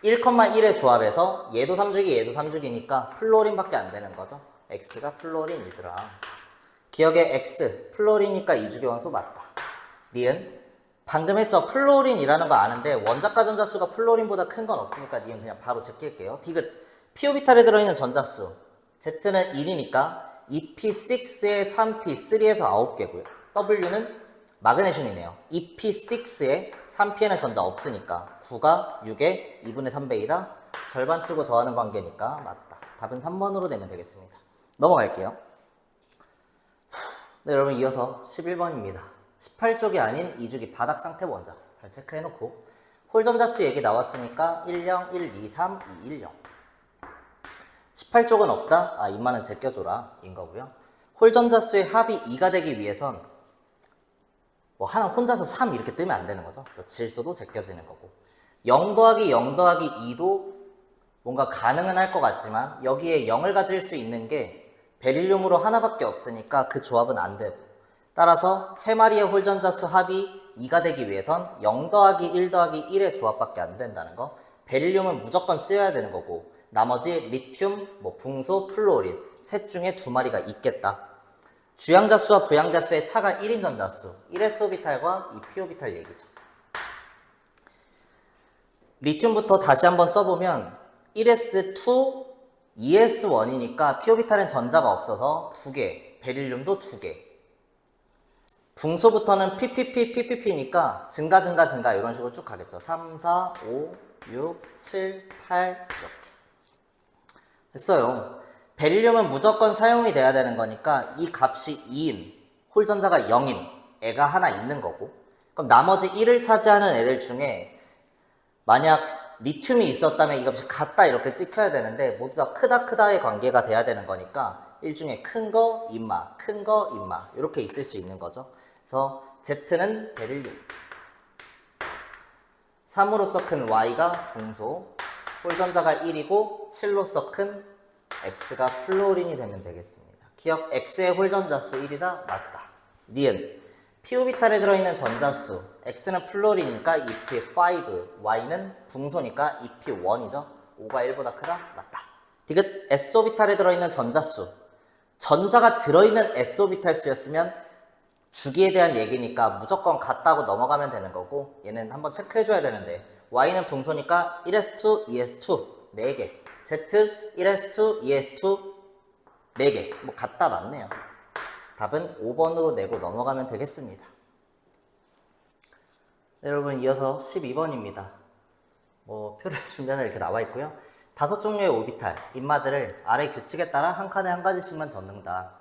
1,1의 조합에서 얘도 3주기니까 플로린밖에 안 되는 거죠. X가 플로린이더라. 기억에 X, 플로린이니까 2주기 원소 맞다. 니은 방금 했죠. 플로린이라는 거 아는데 원자가 전자수가 플로린보다 큰 건 없으니까 니은 그냥 바로 제낄게요. 디귿 P오비탈에 들어있는 전자수 Z는 1이니까 EP6에 3P, 3에서 9개고요. W는 마그네슘이네요. EP6에 3Pn의 전자 없으니까 9가 6의 2분의 3배이다. 절반 치고 더하는 관계니까 맞다. 답은 3번으로 되면 되겠습니다. 넘어갈게요. 네, 여러분 이어서 11번입니다. 18쪽이 아닌 2주기 바닥 상태 원자 잘 체크해놓고 홀전자수 얘기 나왔으니까 10, 1, 2, 3, 2, 10 18쪽은 없다? 아, 임마는 제껴줘라 인 거고요. 홀전자수의 합이 2가 되기 위해선 뭐 하나 혼자서 3 이렇게 뜨면 안 되는 거죠. 그래서 질소도 제껴지는 거고 0 더하기 0 더하기 2도 뭔가 가능은 할 것 같지만 여기에 0을 가질 수 있는 게 베릴륨으로 하나밖에 없으니까 그 조합은 안 되고 따라서 3마리의 홀전자수 합이 2가 되기 위해선 0 더하기 1 더하기 1의 조합밖에 안 된다는 거. 베릴륨은 무조건 쓰여야 되는 거고 나머지 리튬, 뭐 붕소, 플루오린 셋 중에 2마리가 있겠다. 주양자수와 부양자수의 차가 1인 전자수 1s오비탈과 2p오비탈 얘기죠. 리튬부터 다시 한번 써보면 1s2, 2s1이니까 p오비탈엔 전자가 없어서 2개, 베릴륨도 2개. 붕소부터는 PPP니까 증가 이런 식으로 쭉 가겠죠. 3, 4, 5, 6, 7, 8 이렇게. 됐어요. 베릴륨은 무조건 사용이 돼야 되는 거니까 이 값이 2인, 홀전자가 0인 애가 하나 있는 거고 그럼 나머지 1을 차지하는 애들 중에 만약 리튬이 있었다면 이 값이 같다 이렇게 찍혀야 되는데 모두 다 크다의 관계가 돼야 되는 거니까 1 중에 큰 거, 임마, 큰 거, 임마 이렇게 있을 수 있는 거죠. 그래서 Z는 베릴륨 3으로서 큰 Y가 붕소 홀전자가 1이고 7로서 큰 X가 플루오린이 되면 되겠습니다. 기억 X의 홀전자수 1이다? 맞다. 니은 p오비탈에 들어있는 전자수 X는 플루오린이니까 EP5 Y는 붕소니까 EP1이죠. 5가 1보다 크다? 맞다. 디귿 S오비탈에 들어있는 전자수 전자가 들어있는 S오비탈 수였으면 주기에 대한 얘기니까 무조건 같다고 넘어가면 되는 거고 얘는 한번 체크해줘야 되는데 Y는 붕소니까 1s2, 2s2 4개 Z 1s2, 2s2 4개 뭐 같다 맞네요. 답은 5번으로 내고 넘어가면 되겠습니다. 네, 여러분 이어서 12번입니다. 뭐 표를 준비하는 이렇게 나와 있고요. 5종류의 오비탈, 임마들을 아래 규칙에 따라 한 칸에 한 가지씩만 적는다.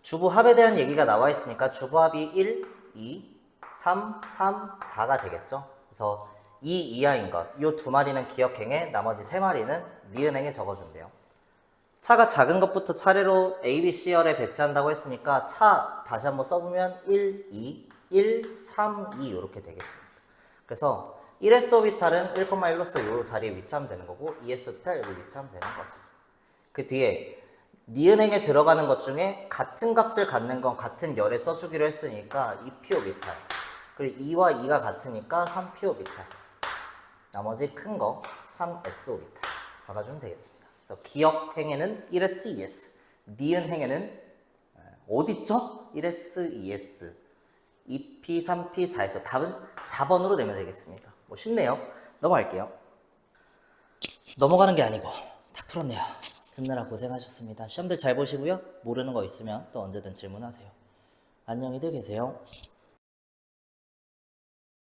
주부합에 대한 얘기가 나와 있으니까 주부합이 1, 2, 3, 4가 되겠죠. 그래서 2 이하인 것, 이 2마리는 기억행에 나머지 3마리는 니은행에 적어준대요. 차가 작은 것부터 차례로 A, B, C열에 배치한다고 했으니까 차 다시 한번 써보면 1, 2, 1, 3, 2 이렇게 되겠습니다. 그래서 1s오비탈은 1,1로서 이 자리에 위치하면 되는 거고 2s오비탈 여기 위치하면 되는 거죠. 그 뒤에 니은행에 들어가는 것 중에 같은 값을 갖는 건 같은 열에 써주기로 했으니까 2p오비탈 그리고 2와 2가 같으니까 3p오비탈 나머지 큰 거 3s오비탈 박아주면 되겠습니다. 그래서 기억 행에는 1s, 2s 니은 행에는 어딨죠? 1s, 2s 2p, 3p, 4s 답은 4번으로 내면 되겠습니다. 뭐 쉽네요. 넘어갈게요. 넘어가는 게 아니고 다 풀었네요. 듣느라 고생하셨습니다. 시험들 잘 보시고요. 모르는 거 있으면 또 언제든 질문하세요. 안녕히들 계세요.